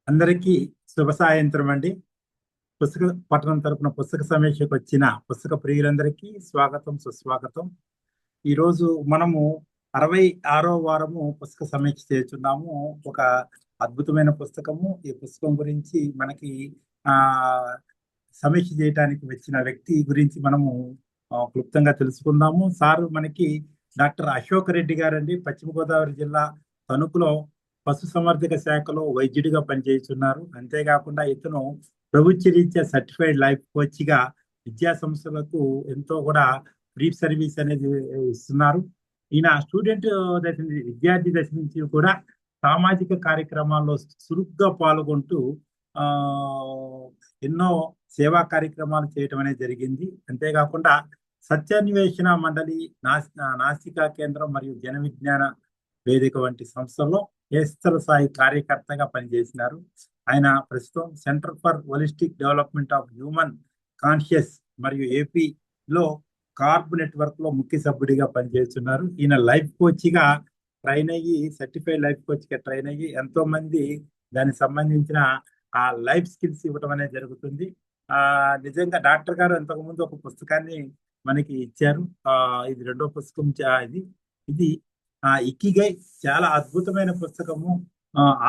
అందరికీ శుభ సాయంత్రం అండి. పుస్తక పట్టణం తరపున పుస్తక సమీక్షకు వచ్చిన పుస్తక ప్రియులందరికీ స్వాగతం, సుస్వాగతం. ఈరోజు మనము 66వ వారము పుస్తక సమీక్ష చేస్తున్నాము. ఒక అద్భుతమైన పుస్తకము. ఈ పుస్తకం గురించి మనకి ఆ సమీక్ష చేయడానికి వచ్చిన వ్యక్తి గురించి మనము క్లుప్తంగా తెలుసుకుందాము. సారు మనకి డాక్టర్ అశోక్ రెడ్డి గారండి, పశ్చిమ గోదావరి జిల్లా తణుకులో పశుసంవర్ధక శాఖలో వైద్యుడిగా పనిచేస్తున్నారు. అంతేకాకుండా ఇతను ప్రభుత్వ రీత్యా సర్టిఫైడ్ లైఫ్ కోచ్ గా విద్యా సంస్థలకు ఎంతో కూడా ఫ్రీ సర్వీస్ అనేది ఇస్తున్నారు. ఈయన స్టూడెంట్ దశ విద్యార్థి దశ నుంచి కూడా సామాజిక కార్యక్రమాల్లో చురుగ్గా పాల్గొంటూ ఆ ఎన్నో సేవా కార్యక్రమాలు చేయటం అనేది జరిగింది. అంతేకాకుండా సత్యాన్వేషణ మండలి, నాసికా కేంద్రం మరియు జన విజ్ఞాన వేదిక వంటి సంస్థల్లో ఏస్తర స్థాయి కార్యకర్తగా పనిచేసినారు. ఆయన ప్రస్తుతం centre for holistic development of human conscious మరియు ఏపీలో కార్బ్ నెట్వర్క్ లో ముఖ్య సభ్యుడిగా పనిచేస్తున్నారు. ఈయన లైఫ్ కోచ్ గా ట్రైన్ అయ్యి, సర్టిఫైడ్ లైఫ్ కోచ్ గా ట్రైన్ అయ్యి ఎంతో మంది దానికి సంబంధించిన ఆ లైఫ్ స్కిల్స్ ఇవ్వడం అనేది జరుగుతుంది. నిజంగా డాక్టర్ గారు ఇంతకుముందు ఒక పుస్తకాన్ని మనకి ఇచ్చారు. ఇది రెండో పుస్తకం. ఇది ఇది ఇకిగై చాలా అద్భుతమైన పుస్తకము.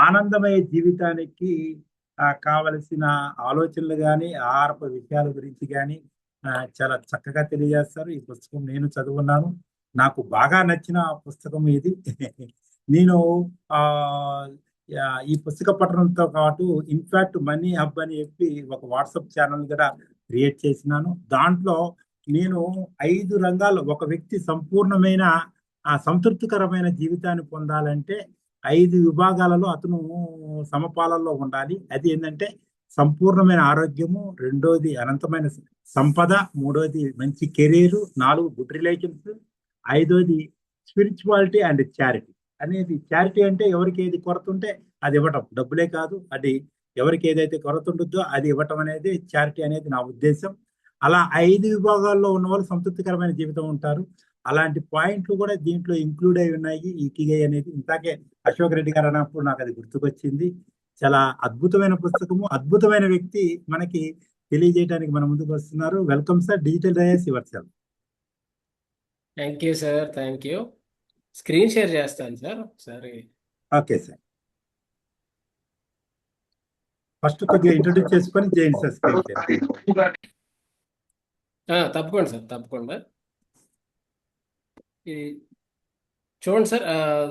ఆనందమయ జీవితానికి కావలసిన ఆలోచనలు కానీ, ఆహారపు విషయాల గురించి కానీ చాలా చక్కగా తెలియజేస్తారు. ఈ పుస్తకం నేను చదువున్నాను. నాకు బాగా నచ్చిన పుస్తకం ఇది. నేను ఈ పుస్తక పఠనంతో పాటు ఇన్ఫాక్ట్ మనీ హబ్ అని చెప్పి ఒక వాట్సాప్ ఛానల్ కూడా క్రియేట్ చేసినాను. దాంట్లో నేను 5 రంగాల్లో ఒక వ్యక్తి సంపూర్ణమైన సంతృప్తికరమైన జీవితాన్ని పొందాలంటే 5 విభాగాలలో అతను సమపాలల్లో ఉండాలి. అది ఏంటంటే సంపూర్ణమైన ఆరోగ్యము, రెండోది అనంతమైన సంపద, మూడోది మంచి కెరీర్, 4 గుడ్ రిలేషన్స్, 5వది స్పిరిచువాలిటీ అండ్ చారిటీ. అనేది చారిటీ అంటే ఎవరికి ఏది కొరత ఉంటే అది ఇవ్వటం, డబ్బులే కాదు, అది ఎవరికి ఏదైతే కొరత ఉంటుందో అది ఇవ్వటం అనేది చారిటీ అనేది నా ఉద్దేశం. అలా 5 విభాగాల్లో ఉన్న వాళ్ళు సంతృప్తికరమైన జీవితం ఉంటారు. అలాంటి పాయింట్లు కూడా దీంట్లో ఇంక్లూడ్ అయి ఉన్నాయి. ఈ ఇకిగై అనేది ఇంతాకే అశోక్ రెడ్డి గారు అన్నప్పుడు నాకు అది గుర్తుకొచ్చింది. చాలా అద్భుతమైన పుస్తకము, అద్భుతమైన వ్యక్తి మనకి తెలియజేయడానికి మన ముందుకు వస్తున్నారు. Welcome sir. Digital dais your self. Thank you sir, thank you. Screen share చేస్తాను సార్ ఒకసారి. Okay sir. ఫస్ట్ కొద్దిగా ఇంట్రొడ్యూస్ చేసుకొని చేయండి సార్ స్క్రీన్ షేర్. తప్పకుండా సార్, తప్పకుండా. ఇది చూడండి సార్,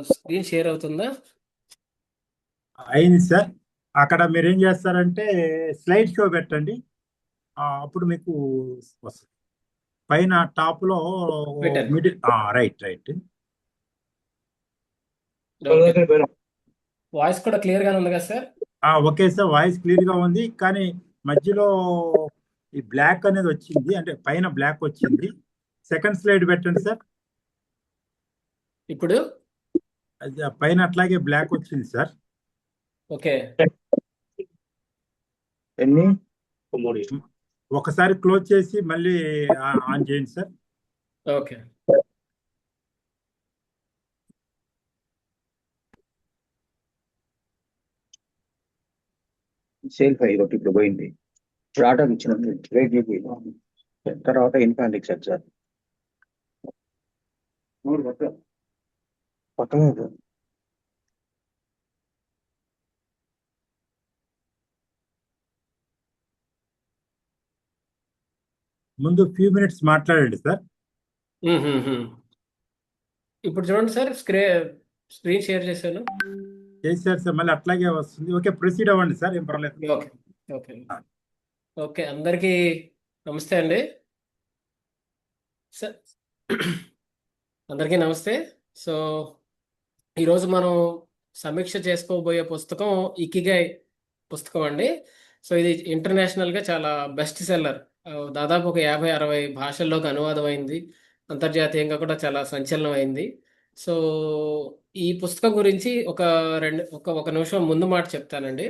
స్క్రీన్ షేర్ అవుతుందా? అయింది సార్. అక్కడ మీరు ఏం చేస్తారంటే స్లైడ్ షో పెట్టండి, అప్పుడు మీకు వస్తుంది. పైన టాప్ లో మిడిల్. Right right. వాయిస్ కూడా క్లియర్ గానే ఉంది కదా sir? Okay sir, voice clear గా ఉంది. కానీ మధ్యలో ఈ బ్లాక్ అనేది వచ్చింది, అంటే పైన బ్లాక్ వచ్చింది. సెకండ్ స్లైడ్ పెట్టండి సార్. ఇప్పుడు పైన అట్లాగే బ్లాక్ వచ్చింది సార్. ఓకే, ఒకసారి క్లోజ్ చేసి మళ్ళీ ఆన్ చేయండి సార్. ఓకే. సేల్ ఫైల్ ఒకటి ఇప్పుడు పోయింది. ఇప్పుడు ఆర్డర్ ఇచ్చిన తర్వాత ఇన్ఫాంటిక్ సార్ పక్కన ముందు ఫ్యూ మినిట్స్ మాట్లాడండి సార్. ఇప్పుడు చూడండి సార్, స్క్రీన్ షేర్ చేశాను. చేశారు సార్, మళ్ళీ అట్లాగే వస్తుంది. ఓకే, ప్రొసీడ్ అవ్వండి సార్, ఏం పర్లేదు. Okay okay okay. అందరికీ నమస్తే అండి సార్. అందరికీ నమస్తే. సో ఈరోజు మనం సమీక్ష చేసుకోబోయే పుస్తకం ఇకిగై పుస్తకం అండి. సో ఇది ఇంటర్నేషనల్గా చాలా బెస్ట్ సెల్లర్. దాదాపు ఒక 50-60 భాషల్లోకి అనువాదం అయింది. అంతర్జాతీయంగా కూడా చాలా సంచలనం అయింది. సో ఈ పుస్తకం గురించి ఒక నిమిషం ముందు మాట చెప్తానండి.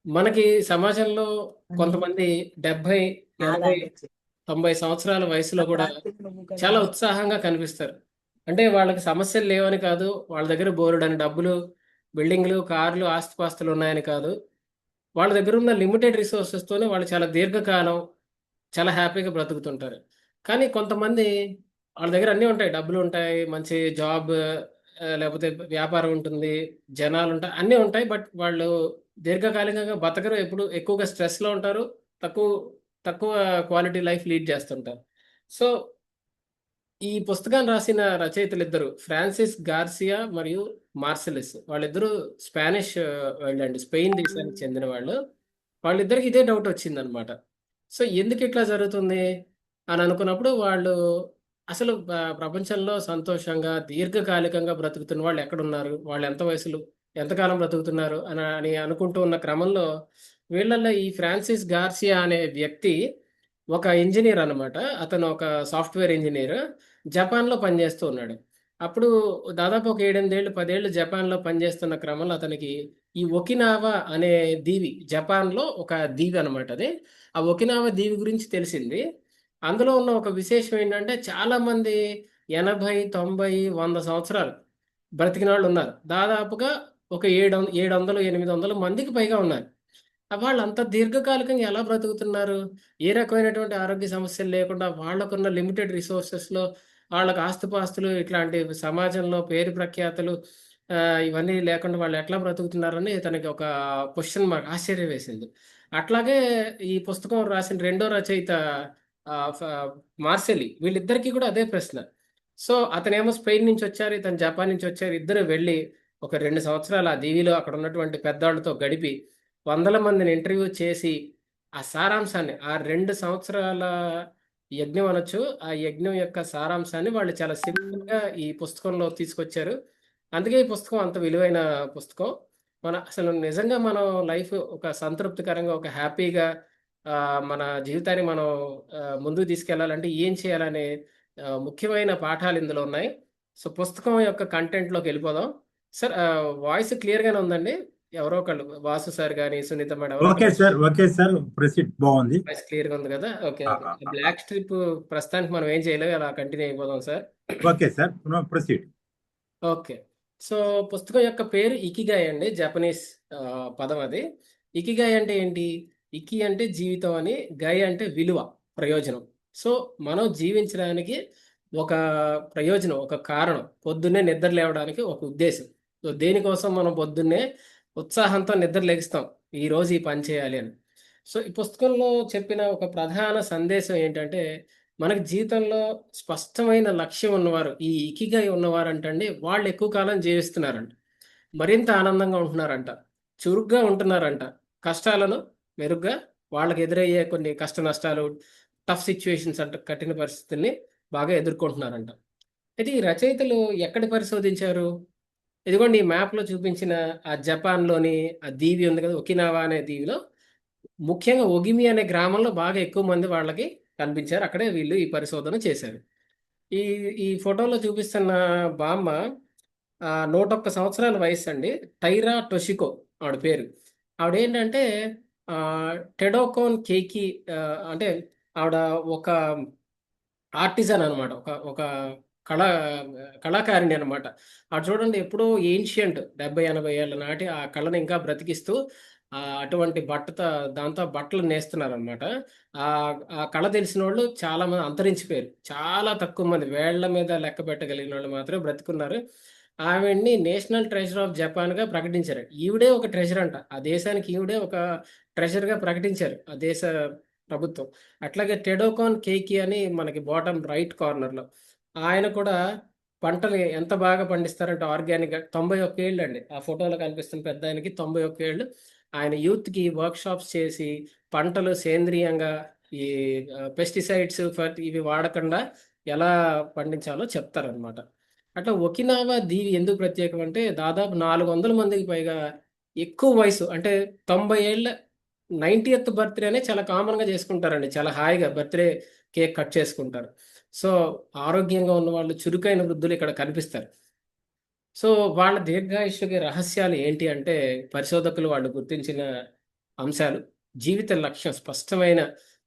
మనకి సమాజంలో కొంతమంది 70, 80, 90 సంవత్సరాల వయసులో కూడా చాలా ఉత్సాహంగా కనిపిస్తారు. అంటే వాళ్ళకి సమస్యలు లేవని కాదు, వాళ్ళ దగ్గర బోలెడన్ని డబ్బులు, బిల్డింగ్లు, కార్లు, ఆస్తిపాస్తులు ఉన్నాయని కాదు. వాళ్ళ దగ్గర ఉన్న లిమిటెడ్ రిసోర్సెస్తోనే వాళ్ళు చాలా దీర్ఘకాలం చాలా హ్యాపీగా బ్రతుకుతుంటారు. కానీ కొంతమంది వాళ్ళ దగ్గర అన్నీ ఉంటాయి. డబ్బులుంటాయి, మంచి జాబ్ లేకపోతే వ్యాపారం ఉంటుంది, జనాలుంటారు, అన్నీ ఉంటాయి. బట్ వాళ్ళు దీర్ఘకాలికంగా బతకరు. ఎప్పుడు ఎక్కువగా స్ట్రెస్‌లో ఉంటారు. తక్కువ తక్కువ క్వాలిటీ లైఫ్ లీడ్ చేస్తుంటారు. సో, ఈ పుస్తకాన్ని రాసిన రచయితలిద్దరు ఫ్రాన్సిస్ గార్సియా మరియు మార్సెలిస్. వాళ్ళిద్దరూ స్పానిష్ వాళ్ళండి. స్పెయిన్ దేశానికి చెందిన వాళ్ళు. వాళ్ళిద్దరికి ఇదే డౌట్ వచ్చిందనమాట. సో, ఎందుకిట్లా జరుగుతుంది అని అనుకున్నప్పుడు వాళ్ళు అసలు ప్రపంచంలో సంతోషంగా, దీర్ఘకాలికంగా బ్రతుకుతున్న వాళ్ళు ఎక్కడున్నారు? వాళ్ళు ఎంత వయసులో ఎంతకాలం బ్రతుకుతున్నారు అని అనుకుంటూ ఉన్న క్రమంలో వీళ్ళల్లో ఈ ఫ్రాన్సిస్ గార్సియా అనే వ్యక్తి ఒక ఇంజినీర్ అనమాట. అతను ఒక సాఫ్ట్‌వేర్ ఇంజినీర్. జపాన్‌లో పనిచేస్తూ ఉన్నాడు. అప్పుడు దాదాపు ఒక 7, 8 ఏళ్ళు, 10 ఏళ్ళు జపాన్‌లో పనిచేస్తున్న క్రమంలో అతనికి ఈ ఒకినావా అనే దీవి, జపాన్‌లో ఒక దీవి అనమాట అది. ఆ ఒకినావా దీవి గురించి తెలిసింది. అందులో ఉన్న ఒక విశేషం ఏంటంటే చాలామంది 80, 90, 100 సంవత్సరాలు బ్రతికినోళ్ళున్నారు. దాదాపుగా ఒక 700, 800 మందికి పైగా ఉన్నారు. వాళ్ళంత దీర్ఘకాలికంగా ఎలా బ్రతుకుతున్నారు? ఏ రకమైనటువంటి ఆరోగ్య సమస్యలు లేకుండా వాళ్ళకున్న లిమిటెడ్ రిసోర్సెస్‌లో వాళ్ళకి ఆస్తిపాస్తులు ఇట్లాంటి సమాజంలో పేరు ప్రఖ్యాతులు ఇవన్నీ లేకుండా వాళ్ళు ఎట్లా బ్రతుకుతున్నారని తనకి ఒక క్వెషన్ మార్క్, ఆశ్చర్యం వేసింది. అట్లాగే ఈ పుస్తకం రాసిన రెండో రచయిత ఆహ్, ఫ మార్సెలి, వీళ్ళిద్దరికీ కూడా అదే ప్రశ్న. సో, అతనేమో స్పెయిన్ నుంచి వచ్చారు. ఇతను జపాన్ నుంచి వచ్చారు. ఇద్దరు వెళ్లి ఒక 2 సంవత్సరాలు ఆ దీవిలో అక్కడ ఉన్నటువంటి పెద్దోళ్ళతో గడిపి వందల మందిని ఇంటర్వ్యూ చేసి, ఆ సారాంశాన్ని, ఆ 2 సంవత్సరాల యజ్ఞం అనొచ్చు. ఆ యజ్ఞం యొక్క సారాంశాన్ని వాళ్ళు చాలా సింపుల్‌గా ఈ పుస్తకంలో తీసుకొచ్చారు. అందుకే ఈ పుస్తకం అంత విలువైన పుస్తకం. అసలు నిజంగా మనం లైఫ్ ఒక సంతృప్తికరంగా, ఒక హ్యాపీగా మన జీవితాన్ని మనం ముందుకు తీసుకెళ్లాలంటే ఏం చేయాలనే ముఖ్యమైన పాఠాలు ఇందులో ఉన్నాయి. సో, పుస్తకం యొక్క కంటెంట్‌లోకి వెళ్ళిపోదాం. సార్, వాయిస్ క్లియర్‌గానే ఉందండి? ఎవరో ఒకళ్ళు వాసు సార్ గాని, సునీత మేడం ఎవరో ఓకే ఒకళ్ళు సార్, ఓకే సార్, ప్రొసీడ్. బాగుంది. వాయిస్ క్లియర్‌గా ఉంది కదా! ఓకే. ఆ, ఓకే. ఆ, ఆ, బ్లాక్ స్ట్రిప్ ప్రస్తుతానికి మనం ఏం చేయలేం. అలా కంటిన్యూ అయిపోదాం sir. Okay sir, proceed. Okay. So, పుస్తకం యొక్క పేరు ఇకిగాయ్ అండి. జపనీస్ పదం అది. ఇకిగాయ్ అంటే ఏంటి? ఇకి అంటే జీవితం అని, గై అంటే విలువ, ప్రయోజనం. సో, మనం జీవించడానికి ఒక ప్రయోజనం, ఒక కారణం. పొద్దున్నే నిద్ర లేవడానికి ఒక ఉద్దేశం. సో, దేనికోసం మనం పొద్దున్నే ఉత్సాహంతో నిద్ర లెగుస్తాం. ఈరోజు ఈ పని చేయాలి అని. సో, ఈ పుస్తకంలో చెప్పిన ఒక ప్రధాన సందేశం ఏంటంటే, మనకి జీవితంలో స్పష్టమైన లక్ష్యం ఉన్నవారు, ఈ ఇకిగై ఉన్నవారంటండి, వాళ్ళు ఎక్కువ కాలం జీవిస్తున్నారంట. మరింత ఆనందంగా ఉంటున్నారంట. చురుగ్గా ఉంటున్నారంట. కష్టాలను మెరుగ్గా, వాళ్ళకి ఎదురయ్యే కొన్ని కష్ట నష్టాలు, టఫ్ సిట్యుయేషన్స్ అంట, కఠిన పరిస్థితుల్ని బాగా ఎదుర్కొంటున్నారంట. అయితే ఈ రచయితలు ఎక్కడ పరిశోధించారు? ఇదిగోండి ఈ మ్యాప్‌లో చూపించిన ఆ జపాన్‌లోని ఆ దీవి ఉంది కదా! ఒకినావా అనే దీవిలో ముఖ్యంగా ఒగిమి అనే గ్రామంలో బాగా ఎక్కువ మంది వాళ్ళకి కనిపించారు. అక్కడే వీళ్ళు ఈ పరిశోధన చేశారు. ఈ ఈ ఫోటోలో చూపిస్తున్న బామ్మ 101 సంవత్సరాల వయస్సండి. టైరా టొషికో ఆవిడ పేరు. ఆవిడేంటంటే టెడోకోన్ కేకి, అంటే ఆవిడ ఒక ఆర్టిజన్ అనమాట. ఒక ఒక కళా కళాకారిణి అనమాట. ఆవిడ చూడండి ఎప్పుడో ఏన్షియంట్ 70, 80 ఏళ్ల నాటి ఆ కళను ఇంకా బ్రతికిస్తూ అటువంటి దాంతో బట్టలు నేస్తున్నారనమాట. ఆ కళ తెలిసినోళ్ళు చాలామంది అంతరించిపోయారు. చాలా తక్కువ మంది, వేళ్ళ మీద లెక్క పెట్టగలిగినోళ్ళు మాత్రమే బ్రతికున్నారు. ఆవిడని నేషనల్ ట్రెజర్ ఆఫ్ జపాన్‌గా ప్రకటించారు. ఈవిడే ఒక ట్రెజర్ అంట. ఆ దేశానికి ఈవిడే ఒక ట్రెజర్‌గా ప్రకటించారు ఆ దేశ ప్రభుత్వం. అట్లాగే టెడోకాన్ కేకి అని మనకి బాటమ్ రైట్ కార్నర్‌లో. ఆయన కూడా పంటలు ఎంత బాగా పండిస్తారంటే ఆర్గానిక్‌గా. 91 ఏళ్ళండి. ఆ ఫోటోలో కనిపిస్తున్న పెద్దాయనకి 91 ఏళ్ళు. ఆయన యూత్‌కి వర్క్‌షాప్స్ చేసి పంటలు సేంద్రియంగా ఈ పెస్టిసైడ్స్ ఇవి వాడకుండా ఎలా పండించాలో చెప్తారనమాట. అట్లా ఒకినావా దీవి ఎందుకు ప్రత్యేకం అంటే దాదాపు 400 మందికి పైగా ఎక్కువ వయసు అంటే 90 ఏళ్ల 90థ్ బర్త్‌డేనే చాలా కామన్‌గా చేసుకుంటారండి. చాలా హాయిగా బర్త్‌డే కేక్ కట్ చేసుకుంటారు. సో, ఆరోగ్యంగా ఉన్నవాళ్ళు, చురుకైన వృద్ధులు ఇక్కడ కనిపిస్తారు. సో, వాళ్ళ దీర్ఘాయుష్యుకి రహస్యాలు ఏంటి అంటే, పరిశోధకులు వాళ్ళు గుర్తించిన అంశాలు, జీవిత లక్ష్యం, స్పష్టమైన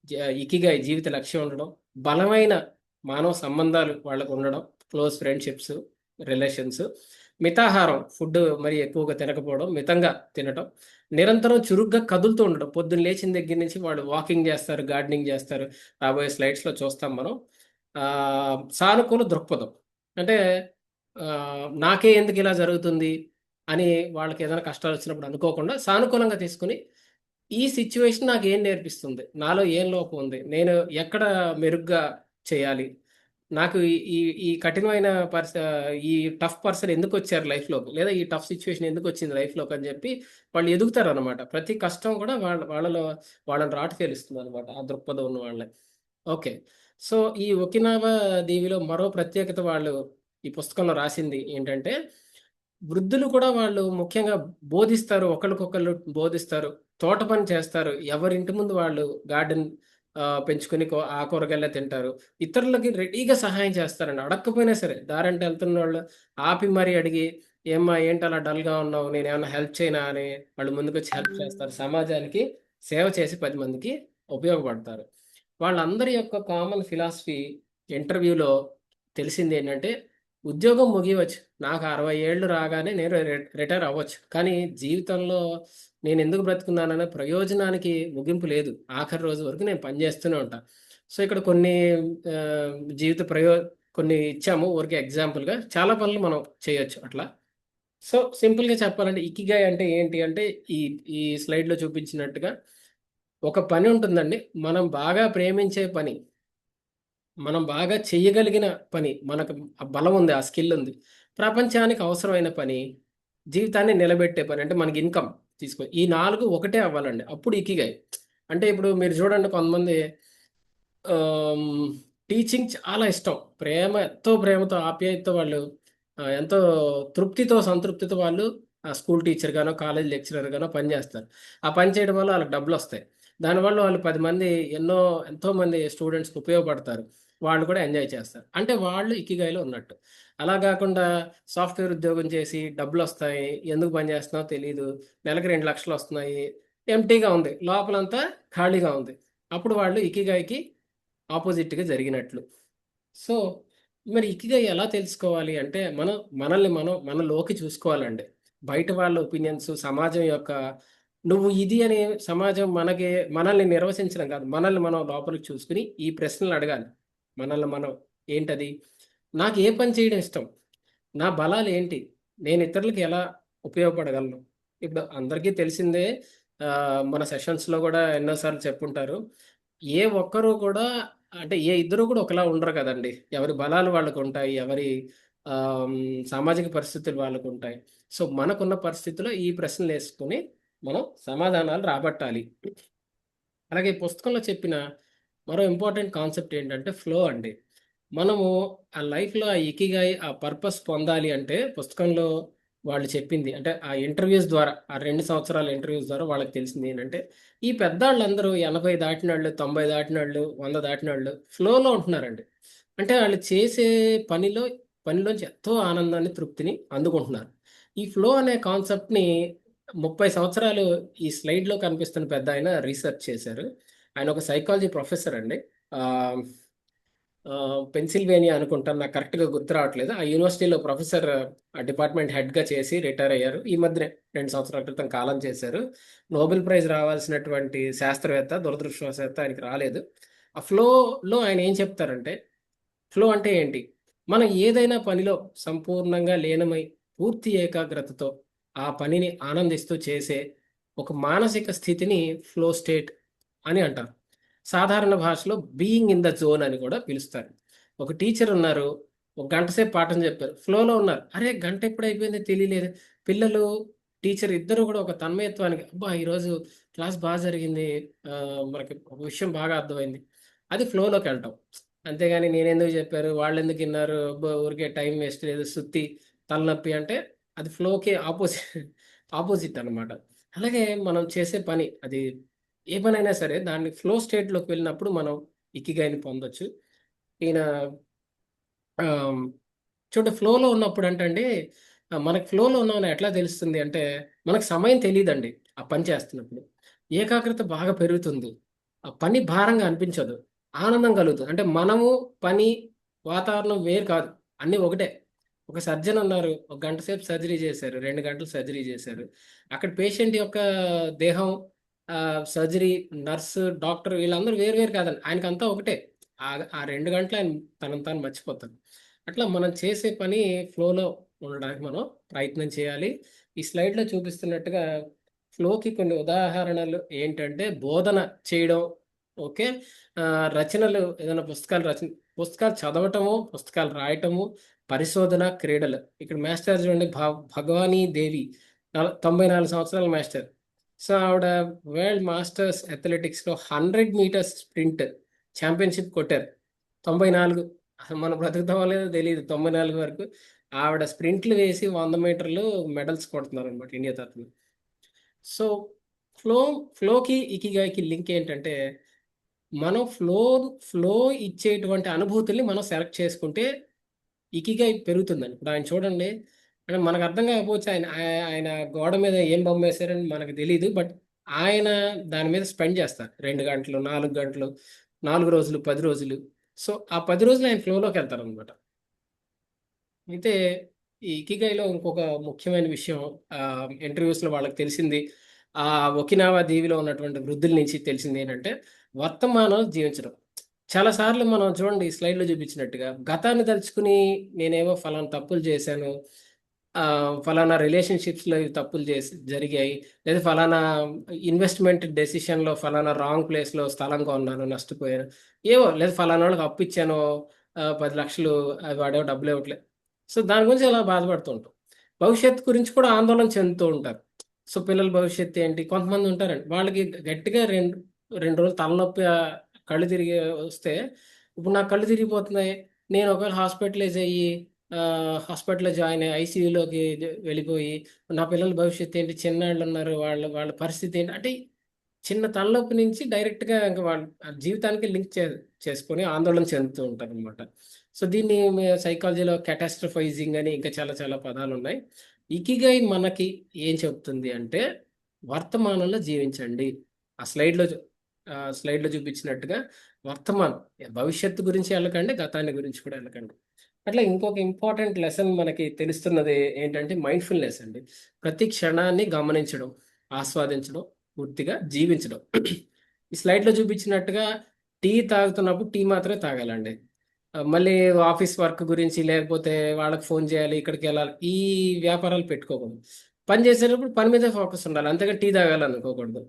జ ఇకిగాయ్ జీవిత లక్ష్యం ఉండడం, బలమైన మానవ సంబంధాలు వాళ్ళకుండడం, క్లోజ్ ఫ్రెండ్‌షిప్స్, రిలేషన్స్, మితాహారం, ఫుడ్ మరి ఎక్కువగా తినకపోవడం, మితంగా తినటం, నిరంతరం చురుగ్గా కదులుతూ ఉండడం. పొద్దున్న లేచిన దగ్గర నుంచి వాళ్ళు వాకింగ్ చేస్తారు, గార్డెనింగ్ చేస్తారు. రాబోయే స్లైడ్స్లో చూస్తాం మనం. సానుకూల దృక్పథం అంటే నాకే ఎందుకు ఇలా జరుగుతుంది అని వాళ్ళకి ఏదైనా కష్టాలు వచ్చినప్పుడు అనుకోకుండా సానుకూలంగా తీసుకుని ఈ సిచ్యువేషన్ నాకు ఏం నేర్పిస్తుంది, నాలో ఏం లోపం ఉంది, నేను ఎక్కడ మెరుగ్గా చేయాలి, నాకు ఈ ఈ ఈ కఠినమైన ఈ టఫ్ పర్సన్ ఎందుకు వచ్చారు లైఫ్లోకి, లేదా ఈ టఫ్ సిచ్యువేషన్ ఎందుకు వచ్చింది లైఫ్లోకి అని చెప్పి వాళ్ళు ఎదుగుతారు అనమాట. ప్రతి కష్టం కూడా వాళ్ళలో వాళ్ళని రాటు తేలుస్తుంది అనమాట, ఆ దృక్పథం ఉన్న వాళ్ళే. ఓకే. సో ఈ ఒకినావా దీవిలో మరో ప్రత్యేకత వాళ్ళు ఈ పుస్తకంలో రాసింది ఏంటంటే, వృద్ధులు కూడా వాళ్ళు ముఖ్యంగా బోధిస్తారు, ఒకరికొకళ్ళు బోధిస్తారు, తోట పని చేస్తారు, ఎవరింటి ముందు వాళ్ళు గార్డెన్ పెంచుకుని ఆ కూరగాయలే తింటారు, ఇతరులకి రెడీగా సహాయం చేస్తారండి. అడగకపోయినా సరే దారంటే వెళ్తున్న వాళ్ళు ఆపి మరీ అడిగి, ఏమ్మా ఏంటి అలా డల్గా ఉన్నావు, నేను ఏమన్నా హెల్ప్ చేయనా అని వాళ్ళు ముందుకు వచ్చి హెల్ప్ చేస్తారు. సమాజానికి సేవ చేసి 10 మందికి ఉపయోగపడతారు. వాళ్ళందరి యొక్క కామన్ ఫిలాసఫీ ఇంటర్వ్యూలో తెలిసింది ఏంటంటే, ఉద్యోగం ముగియవచ్చు, నాకు 60 ఏళ్ళు రాగానే నేను రిటైర్ అవ్వచ్చు, కానీ జీవితంలో నేను ఎందుకు బ్రతుకున్నాననే ప్రయోజనానికి ముగింపు లేదు, ఆఖరి రోజు వరకు నేను పనిచేస్తూనే ఉంటాను. సో ఇక్కడ కొన్ని ఆ, జీవిత కొన్ని ఇచ్చాము ఊరికే ఎగ్జాంపుల్గా, చాలా పనులు మనం చేయొచ్చు అట్లా. సో సింపుల్గా చెప్పాలంటే ఇకిగాయ్ అంటే ఏంటి అంటే, ఈ ఈ స్లైడ్లో చూపించినట్టుగా ఒక పని ఉంటుందండి, మనం బాగా ప్రేమించే పని, మనం బాగా చెయ్యగలిగిన పని, మనకు ఆ బలం ఉంది, ఆ స్కిల్ ఉంది, ప్రపంచానికి అవసరమైన పని, జీవితాన్ని నిలబెట్టే పని, అంటే మనకి ఇన్కమ్ తీసుకో, ఈ 4 ఒకటే అవ్వాలండి, అప్పుడు ఇకిగాయ్. అంటే ఇప్పుడు మీరు చూడండి, కొంతమంది టీచింగ్ చాలా ఇష్టం, ఎంతో ప్రేమతో ఆప్యాయతతో వాళ్ళు ఎంతో తృప్తితో సంతృప్తితో వాళ్ళు స్కూల్ టీచర్ గానో కాలేజ్ లెక్చరర్ గానో పనిచేస్తారు. ఆ పని చేయడం వల్ల వాళ్ళకి డబ్బులు వస్తాయి, దానివల్ల వాళ్ళు 10 మంది ఎంతో మంది స్టూడెంట్స్కి ఉపయోగపడతారు, వాళ్ళు కూడా ఎంజాయ్ చేస్తారు, అంటే వాళ్ళు ఇకిగాయలో ఉన్నట్టు. అలా కాకుండా సాఫ్ట్వేర్ ఉద్యోగం చేసి డబ్బులు వస్తాయి, ఎందుకు పని చేస్తున్నావో తెలియదు, నెలకు 2 లక్షలు వస్తున్నాయి, ఎంటీగా ఉంది, లోపలంతా ఖాళీగా ఉంది, అప్పుడు వాళ్ళు ఇకిగాయకి ఆపోజిట్గా జరిగినట్లు. సో మరి ఇకిగా ఎలా తెలుసుకోవాలి అంటే, మనలోకి చూసుకోవాలండి. బయట వాళ్ళ ఒపీనియన్స్, సమాజం యొక్క నువ్వు ఇది అని సమాజం మనల్ని నిర్వచించడం కాదు, మనల్ని మనం లోపలికి చూసుకుని ఈ ప్రశ్నలు అడగాలి. మనల్ని మనం ఏంటది, నాకు ఏ పని చేయడం ఇష్టం, నా బలాలు ఏంటి, నేను ఇతరులకి ఎలా ఉపయోగపడగలను. ఇప్పుడు అందరికీ తెలిసిందే, మన సెషన్స్లో కూడా ఎన్నోసార్లు చెప్పుంటారు, ఏ ఒక్కరు కూడా అంటే ఏ ఇద్దరు కూడా ఒకలా ఉండరు కదండి, ఎవరి బలాలు వాళ్ళకు ఉంటాయి, ఎవరి సామాజిక పరిస్థితులు వాళ్ళకు ఉంటాయి. సో మనకున్న పరిస్థితుల్లో ఈ ప్రశ్నలు వేసుకుని మనం సమాధానాలు రాబట్టాలి. అలాగే ఈ పుస్తకంలో చెప్పిన మరో ఇంపార్టెంట్ కాన్సెప్ట్ ఏంటంటే ఫ్లో అండి. మనము ఆ లైఫ్లో ఆ ఇకిగాయ్, ఆ పర్పస్ పొందాలి అంటే పుస్తకంలో వాళ్ళు చెప్పింది అంటే ఆ ఇంటర్వ్యూస్ ద్వారా, ఆ 2 సంవత్సరాల ఇంటర్వ్యూస్ ద్వారా వాళ్ళకి తెలిసింది ఏంటంటే, ఈ పెద్దాళ్ళందరూ 80 దాటినోళ్ళు, 90 దాటినోళ్ళు, 100 దాటినోళ్ళు ఫ్లోలో ఉంటున్నారండి. అంటే వాళ్ళు చేసే పనిలోంచి ఎంతో ఆనందాన్ని, తృప్తిని అందుకుంటున్నారు. ఈ ఫ్లో అనే కాన్సెప్ట్ని 30 సంవత్సరాలు ఈ స్లైడ్లో కనిపిస్తున్న పెద్ద ఆయన రీసెర్చ్ చేశారు. ఆయన ఒక సైకాలజీ ప్రొఫెసర్ అండి. పెన్సిల్వేనియా అనుకుంటాను, నాకు కరెక్ట్గా గుర్తు రావట్లేదు. ఆ యూనివర్సిటీలో ప్రొఫెసర్, డిపార్ట్మెంట్ హెడ్గా చేసి రిటైర్ అయ్యారు. ఈ మధ్యనే 2 సంవత్సరాల క్రితం కాలం చేశారు. నోబెల్ ప్రైజ్ రావాల్సినటువంటి శాస్త్రవేత్త, దురదృష్టవశాత్తు ఆయనకి రాలేదు. ఆ ఫ్లోలో ఆయన ఏం చెప్తారంటే, ఫ్లో అంటే ఏంటి, మనం ఏదైనా పనిలో సంపూర్ణంగా లీనమై పూర్తి ఏకాగ్రతతో ఆ పనిని ఆనందిస్తూ చేసే ఒక మానసిక స్థితిని ఫ్లో స్టేట్ అని అంటారు. సాధారణ భాషలో బీయింగ్ ఇన్ ద జోన్ అని కూడా పిలుస్తారు. ఒక టీచర్ ఉన్నారు, ఒక గంట సేపు పాఠం చెప్పారు, ఫ్లోలో ఉన్నారు, అరే గంట ఎప్పుడు అయిపోయిందో తెలియలేదు. పిల్లలు, టీచర్ ఇద్దరు కూడా ఒక తన్మయత్వానికి, అబ్బా ఈరోజు క్లాస్ బాగా జరిగింది, మనకి ఒక విషయం బాగా అర్థమైంది, అది ఫ్లోలోకి వెళ్ళటం. అంతేగాని నేనెందుకు చెప్పారు, వాళ్ళు ఎందుకు విన్నారు, ఊరికే టైం వేస్ట్, లేదు సుత్తి తలనొప్పి, అంటే అది ఫ్లోకి ఆపోజిట్ అనమాట. అలాగే మనం చేసే పని, అది ఏ పనైనా సరే, దాన్ని ఫ్లో స్టేట్లోకి వెళ్ళినప్పుడు మనం ఇకిగాయని పొందొచ్చు. ఈయన చూడండి, ఫ్లోలో ఉన్నప్పుడు అంటే మనకి ఫ్లోలో ఉన్నామని ఎట్లా తెలుస్తుంది అంటే, మనకు సమయం తెలియదండి. ఆ పని చేస్తున్నప్పుడు ఏకాగ్రత బాగా పెరుగుతుంది, ఆ పని భారంగా అనిపించదు, ఆనందం కలుగుతుంది. అంటే మనము, పని, వాతావరణం వేరు కాదు, అన్నీ ఒకటే. ఒక సర్జన్ ఉన్నారు, ఒక గంట సేపు సర్జరీ చేశారు, 2 గంటలు సర్జరీ చేశారు. అక్కడ పేషెంట్ యొక్క దేహం, సర్జరీ, నర్సు, డాక్టర్ వీళ్ళందరూ వేరు వేరు కాదండి, ఆయనకంతా ఒకటే. ఆ 2 గంటలు ఆయన తనను తాను మర్చిపోతారు. అట్లా మనం చేసే పని ఫ్లోలో ఉండడానికి మనం ప్రయత్నం చేయాలి. ఈ స్లైడ్లో చూపిస్తున్నట్టుగా ఫ్లోకి కొన్ని ఉదాహరణలు ఏంటంటే బోధన చేయడం, ఓకే, రచనలు, ఏదైనా పుస్తకాలు చదవటము, పుస్తకాలు రాయటము, పరిశోధన, క్రీడలు. ఇక్కడ మాస్టర్ చూడండి, భగవానీ దేవి, 94 సంవత్సరాల మాస్టర్. సో ఆవిడ వరల్డ్ మాస్టర్స్ అథ్లెటిక్స్లో 100 మీటర్స్ స్ప్రింట్ ఛాంపియన్షిప్ కొట్టారు. 94. అసలు మనం బ్రతుకుతామో లేదో తెలియదు 94 వరకు. ఆవిడ స్ప్రింట్లు వేసి 100 మీటర్లు మెడల్స్ కొడుతున్నారు అనమాట ఇండియా తరఫున. సో ఫ్లోకి ఇకిగాయికి లింక్ ఏంటంటే మనం ఫ్లో ఇచ్చేటువంటి అనుభూతుల్ని మనం సెలెక్ట్ చేసుకుంటే ఇకిగాయి పెరుగుతుందండి. ఇప్పుడు ఆయన చూడండి, అంటే మనకు అర్థం కాకపోవచ్చు, ఆయన గోడ మీద ఏం బొమ్మ వేశారని మనకు తెలియదు, బట్ ఆయన దాని మీద స్పెండ్ చేస్తారు 2 గంటలు, 4 గంటలు, 4 రోజులు, 10 రోజులు. సో ఆ 10 రోజులు ఆయన ఫ్లోలోకి వెళ్తారు అనమాట. అయితే ఈ ఇకిగాయిలో ఇంకొక ముఖ్యమైన విషయం, ఇంటర్వ్యూస్లో వాళ్ళకి తెలిసింది, ఆ ఒకినావా దీవిలో ఉన్నటువంటి వృద్ధుల నుంచి తెలిసింది ఏంటంటే వర్తమానం జీవించడం. చాలాసార్లు మనం చూడండి, ఈ స్లైడ్లో చూపించినట్టుగా గతాన్ని తలుచుకుని నేనేమో ఫలానా తప్పులు చేశాను, ఫలానా రిలేషన్షిప్స్లో ఇవి తప్పులు జరిగాయి, లేదా ఫలానా ఇన్వెస్ట్మెంట్ డెసిషన్లో ఫలానా రాంగ్ ప్లేస్లో స్థలం కొన్నాను, నష్టపోయాను, ఏవో, లేదా ఫలానా వాళ్ళకి అప్పు ఇచ్చాను 10 లక్షలు, అవి వాడేవో డబ్బులు ఇవ్వట్లేదు. సో దాని గురించి అలా బాధపడుతూ ఉంటాం. భవిష్యత్తు గురించి కూడా ఆందోళన చెందుతూ ఉంటారు. సో పిల్లల భవిష్యత్తు ఏంటి, కొంతమంది ఉంటారండి, వాళ్ళకి గట్టిగా రెండు రోజులు తలనొప్పి, కళ్ళు తిరిగి వస్తే, ఇప్పుడు నాకు కళ్ళు తిరిగిపోతున్నాయి, నేను ఒకవేళ హాస్పిటల్లో జాయిన్ అయ్యి ఐసీయూలోకి వెళ్ళిపోయి నా పిల్లల భవిష్యత్తు ఏంటి, చిన్నాళ్ళు ఉన్నారు, వాళ్ళ పరిస్థితి ఏంటి అంటే, చిన్న తలనొప్పి నుంచి డైరెక్ట్గా ఇంకా వాళ్ళ జీవితానికి లింక్ చేసుకొని ఆందోళన చెందుతూ ఉంటారు అనమాట. సో దీన్ని సైకాలజీలో క్యాటాస్ట్రఫైజింగ్ అని ఇంకా చాలా చాలా పదాలు ఉన్నాయి. ఇకిగై మనకి ఏం చెప్తుంది అంటే వర్తమానంలో జీవించండి. ఆ స్లైడ్లో చూపించినట్టుగా వర్తమానం, భవిష్యత్తు గురించి వెళ్ళకండి, గతాన్ని గురించి కూడా వెళ్ళకండి. అట్లా ఇంకొక ఇంపార్టెంట్ లెసన్ మనకి తెలుస్తున్నది ఏంటంటే మైండ్ఫుల్నెస్ అండి. ప్రతి క్షణాన్ని గమనించడం, ఆస్వాదించడం, పూర్తిగా జీవించడం. ఈ స్లైడ్లో చూపించినట్టుగా టీ తాగుతున్నప్పుడు టీ మాత్రమే తాగాలండి. మళ్ళీ ఆఫీస్ వర్క్ గురించి, లేకపోతే వాళ్ళకి ఫోన్ చేయాలి, ఇక్కడికి వెళ్ళాలి, ఈ వ్యాపారాలు పెట్టుకోకూడదు. పని చేసేటప్పుడు పని మీదే ఫోకస్ ఉండాలి, అంతగా టీ తాగాలనుకోకూడదు.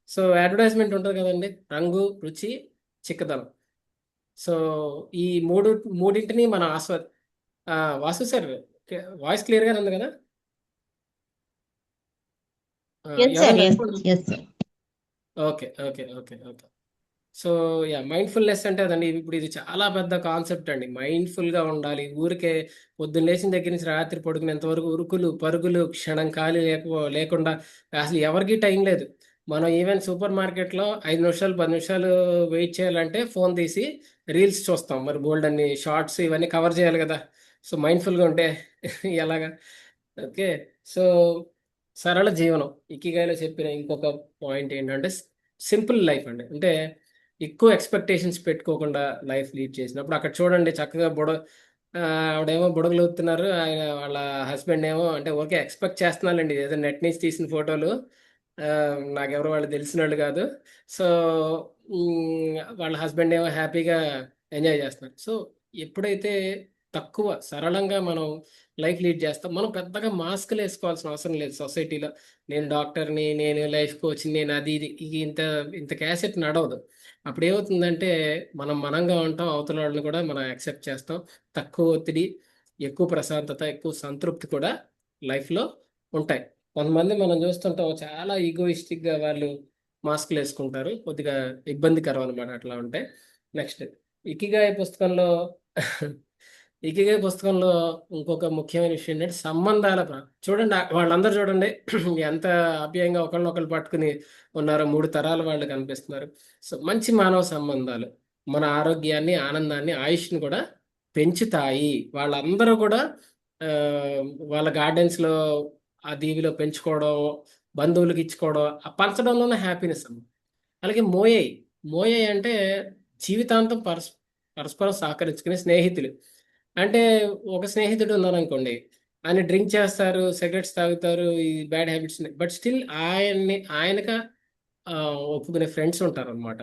సో అడ్వర్టైజ్మెంట్ ఉంటుంది కదండి, రంగు, రుచి, చిక్కదనం. సో ఈ మూడింటిని మనం వాసు సార్, వాయిస్ క్లియర్గా ఉంది కదా? Okay okay okay okay. So mindfulness అంటే అదండి. ఇప్పుడు ఇది చాలా పెద్ద కాన్సెప్ట్ అండి. మైండ్ఫుల్గా ఉండాలి. ఊరికే పొద్దున్న లేచిన దగ్గర నుంచి రాత్రి పడుకునేంత వరకు ఉరుకులు పరుగులు, క్షణం ఖాళీ లేకుండా, అసలు ఎవరికి టైం లేదు. మనం ఈవెన్ సూపర్ మార్కెట్లో 5 నిమిషాలు 10 నిమిషాలు వెయిట్ చేయాలంటే ఫోన్ తీసి రీల్స్ చూస్తాం. మరి బోల్డ్ అన్ని షార్ట్స్ ఇవన్నీ కవర్ చేయాలి కదా. సో మైండ్ఫుల్గా ఉంటే ఎలాగా? ఓకే. సో సరళ జీవనం, ఇకిగాయిలో చెప్పిన ఇంకొక పాయింట్ ఏంటంటే సింపుల్ లైఫ్ అండి. అంటే ఎక్కువ ఎక్స్పెక్టేషన్స్ పెట్టుకోకుండా లైఫ్ లీడ్ చేసినప్పుడు, అక్కడ చూడండి చక్కగా ఆవిడేమో బుడగలు ఊతున్నారు, ఆయన వాళ్ళ హస్బెండ్ ఏమో, అంటే ఓకే ఎక్స్పెక్ట్ చేస్తున్నానండి, ఏదో నెట్ నుంచి తీసిన ఫోటోలు, నాకెవరు వాళ్ళు తెలిసిన వాళ్ళు కాదు. సో వాళ్ళ హస్బెండ్ ఏమో హ్యాపీగా ఎంజాయ్ చేస్తున్నారు. సో ఎప్పుడైతే తక్కువ సరళంగా మనం లైఫ్ లీడ్ చేస్తాం, మనం పెద్దగా మాస్కులు వేసుకోవాల్సిన అవసరం లేదు సొసైటీలో. నేను డాక్టర్ని, నేను లైఫ్ కోచ్ని, నేను అది ఇది ఇంత క్యాసెట్ నడవదు. అప్పుడు ఏమవుతుందంటే మనం మనంగా ఉంటాం, అవతల వాళ్ళని కూడా మనం యాక్సెప్ట్ చేస్తాం. తక్కువ ఒత్తిడి, ఎక్కువ ప్రశాంతత, ఎక్కువ సంతృప్తి కూడా లైఫ్లో ఉంటాయి. కొంతమంది మనం చూస్తుంటాం చాలా ఈగోయిస్టిక్గా వాళ్ళు మాస్కులు వేసుకుంటారు, కొద్దిగా ఇబ్బందికరం అనమాట అట్లా ఉంటే. నెక్స్ట్ ఇకిగాయి పుస్తకంలో ఇంకొక ముఖ్యమైన విషయం ఏంటంటే సంబంధాల చూడండి, వాళ్ళందరూ చూడండి ఎంత ఆప్యాయంగా ఒకళ్ళనొకళ్ళు పట్టుకుని ఉన్నారో, 3 తరాల వాళ్ళు కనిపిస్తున్నారు. సో మంచి మానవ సంబంధాలు మన ఆరోగ్యాన్ని, ఆనందాన్ని, ఆయుష్ని కూడా పెంచుతాయి. వాళ్ళందరూ కూడా వాళ్ళ గార్డెన్స్లో, ఆ దీవిలో పెంచుకోవడం, బంధువులకు ఇచ్చుకోవడం, ఆ పంచడంలోనే హ్యాపీనెస్ అమ్మ. అలాగే మోయై అంటే జీవితాంతం పరస్పరం సహకరించుకునే స్నేహితులు. అంటే ఒక స్నేహితుడు ఉన్నారనుకోండి, ఆయన డ్రింక్ చేస్తారు, సిగరెట్స్ తాగుతారు, ఈ బ్యాడ్ హ్యాబిట్స్, బట్ స్టిల్ ఆయనక ఒప్పుకునే ఫ్రెండ్స్ ఉంటారనమాట.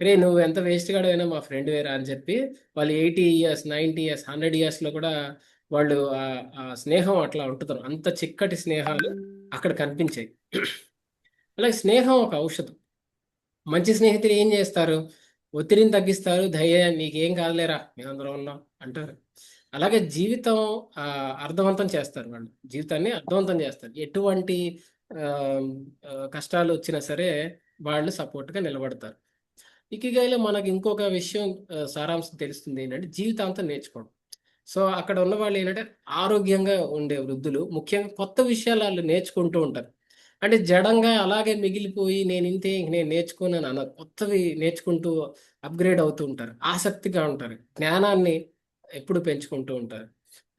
రే నువ్వు ఎంత వేస్ట్ గాడైనా మా ఫ్రెండ్ వేరా అని చెప్పి వాళ్ళు 80 years 90 years 100 yearsలో కూడా వాళ్ళు ఆ స్నేహం అట్లా ఉంటున్నారు. అంత చిక్కటి స్నేహాలు అక్కడ కనిపించాయి. అలాగే స్నేహం ఒక ఔషధం. మంచి స్నేహితులు ఏం చేస్తారు? ఒత్తిడిని తగ్గిస్తారు, ధైర్యం, నీకేం కాదులేరా మేమందరం ఉన్నాం అంటారు. అలాగే జీవితం అర్థవంతం చేస్తారు. వాళ్ళు జీవితాన్ని అర్థవంతం చేస్తారు. ఎటువంటి ఆ, కష్టాలు వచ్చినా సరే వాళ్ళు సపోర్ట్గా నిలబడతారు. ఇకిగైలో మనకి ఇంకొక విషయం, సారాంశం తెలుస్తుంది ఏంటంటే జీవితాంతం నేర్చుకోవడం. సో అక్కడ ఉన్న వాళ్ళు ఏంటంటే ఆరోగ్యంగా ఉండే వృద్ధులు ముఖ్యంగా కొత్త విషయాలు వాళ్ళు నేర్చుకుంటూ ఉంటారు. అంటే జడంగా అలాగే మిగిలిపోయి నేను ఇంతే ఇంక నేను నేర్చుకున్నాను అన్న కొత్తవి నేర్చుకుంటూ అప్గ్రేడ్ అవుతూ ఉంటారు. ఆసక్తిగా ఉంటారు. జ్ఞానాన్ని ఎప్పుడు పెంచుకుంటూ ఉంటారు.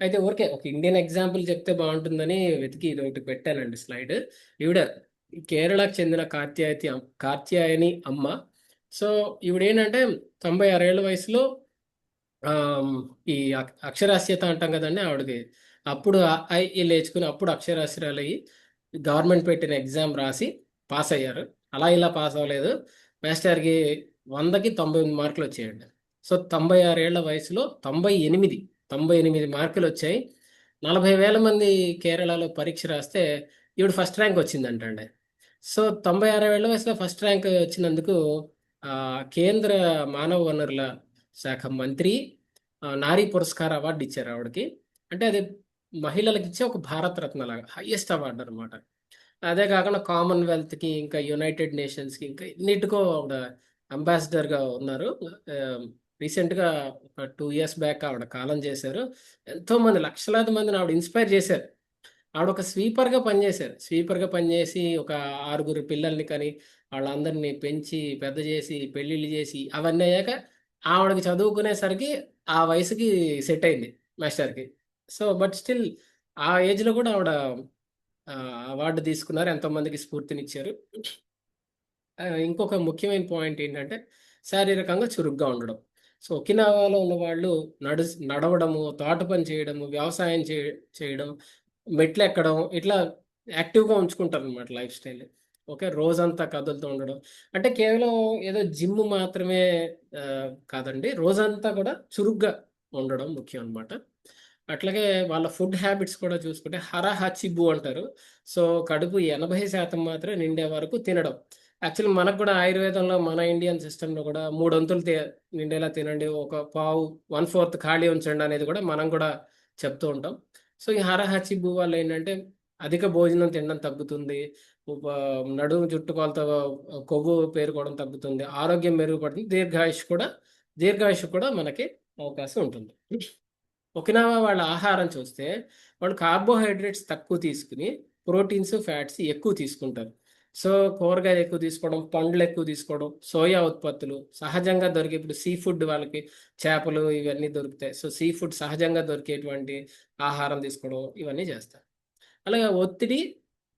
అయితే ఊరికే ఒక ఇండియన్ ఎగ్జాంపుల్ చెప్తే బాగుంటుందని వెతికి ఇది ఒకటి పెట్టానండి స్లైడ్. ఈవిడ కేరళకు చెందిన కాత్యాయని అమ్మ. సో ఈవిడ ఏంటంటే 96 ఏళ్ల వయసులో ఆమ్, ఈ అక్షరాస్యత అంటాం కదండి ఆవిడకి. అప్పుడు ఐ నేర్చుకుని అప్పుడు అక్షరాస్యరాలు అయ్యి గవర్నమెంట్ పెట్టిన ఎగ్జామ్ రాసి పాస్ అయ్యారు. అలా ఇలా పాస్ అవ్వలేదు. మాస్టర్కి 100కి 98 మార్కులు వచ్చాయండి. సో 96 ఏళ్ల వయసులో 98 మార్కులు వచ్చాయి. 40,000 మంది కేరళలో పరీక్ష రాస్తే ఈవిడ ఫస్ట్ ర్యాంక్ వచ్చిందంటండి. సో 96 ఏళ్ల వయసులో ఫస్ట్ ర్యాంక్ వచ్చినందుకు ఆ, కేంద్ర మానవ వనరుల శాఖ మంత్రి నారీ పురస్కార్ అవార్డు ఇచ్చారు ఆవిడకి. అంటే అది మహిళలకు ఇచ్చే ఒక భారత రత్న లాగా హైయెస్ట్ అవార్డు అనమాట. అదే కాకుండా కామన్వెల్త్కి, ఇంకా యునైటెడ్ నేషన్స్కి, ఇంకా ఎన్నిటికో ఆవిడ అంబాసిడర్గా ఉన్నారు. రీసెంట్గా ఒక 2 years బ్యాక్ ఆవిడ కాలం చేశారు. ఎంతో మంది లక్షలాది మందిని ఆవిడ ఇన్స్పైర్ చేశారు. ఆవిడ ఒక స్వీపర్గా పనిచేశారు. స్వీపర్గా పనిచేసి ఒక 6 పిల్లల్ని కని వాళ్ళందరినీ పెంచి పెద్ద చేసి పెళ్ళిళ్ళు చేసి అవన్నీ అయ్యాక ఆవిడకి చదువుకునేసరికి ఆ వయసుకి సెట్ అయింది మాస్టర్కి. సో బట్ స్టిల్ ఆ ఏజ్లో కూడా ఆవిడ ఆ, అవార్డు తీసుకున్నారు. ఎంతోమందికి స్ఫూర్తినిచ్చారు. ఇంకొక ముఖ్యమైన పాయింట్ ఏంటంటే శారీరకంగా చురుగ్గా ఉండడం. సో ఒకినావాలో ఉన్న వాళ్ళు నడవడము, తోట పని చేయడము, వ్యవసాయం చేయడం, మెట్లు ఎక్కడం, ఇట్లా యాక్టివ్గా ఉంచుకుంటారు అనమాట లైఫ్ స్టైల్. ఓకే, రోజంతా కదులుతూ ఉండడం అంటే కేవలం ఏదో జిమ్ మాత్రమే ఆ, కాదండి, రోజంతా కూడా చురుగ్గా ఉండడం ముఖ్యం అనమాట. అట్లాగే వాళ్ళ ఫుడ్ హ్యాబిట్స్ కూడా చూసుకుంటే హరా హచిబు అంటారు. సో కడుపు 80% మాత్రమే నిండే వరకు తినడం. యాక్చువల్లీ మనకు కూడా ఆయుర్వేదంలో మన ఇండియన్ సిస్టంలో కూడా 3 వంతులు నిండేలా తినండి, ఒక పావు 1/4 ఖాళీ ఉంచండి అనేది కూడా మనం కూడా చెప్తూ ఉంటాం. సో ఈ హరహచిబు వల్ల ఏంటంటే అధిక భోజనం తినడం తగ్గుతుంది, నడుము చుట్టుకొలత కొవ్వు పేరుకోవడం తగ్గుతుంది, ఆరోగ్యం మెరుగుపడుతుంది, దీర్ఘాయుష్ కూడా మనకి అవకాశం ఉంటుంది. ఒకినావా వాళ్ళ ఆహారం చూస్తే వాళ్ళు కార్బోహైడ్రేట్స్ తక్కువ తీసుకుని ప్రోటీన్స్ ఫ్యాట్స్ ఎక్కువ తీసుకుంటారు. సో కూరగాయలు ఎక్కువ తీసుకోవడం, పండ్లు ఎక్కువ తీసుకోవడం, సోయా ఉత్పత్తులు సహజంగా దొరికే, ఇప్పుడు సీ ఫుడ్ వాళ్ళకి చేపలు ఇవన్నీ దొరుకుతాయి. సో సీ ఫుడ్ సహజంగా దొరికేటువంటి ఆహారం తీసుకోవడం ఇవన్నీ చేస్తారు. అలాగే ఒత్తిడి,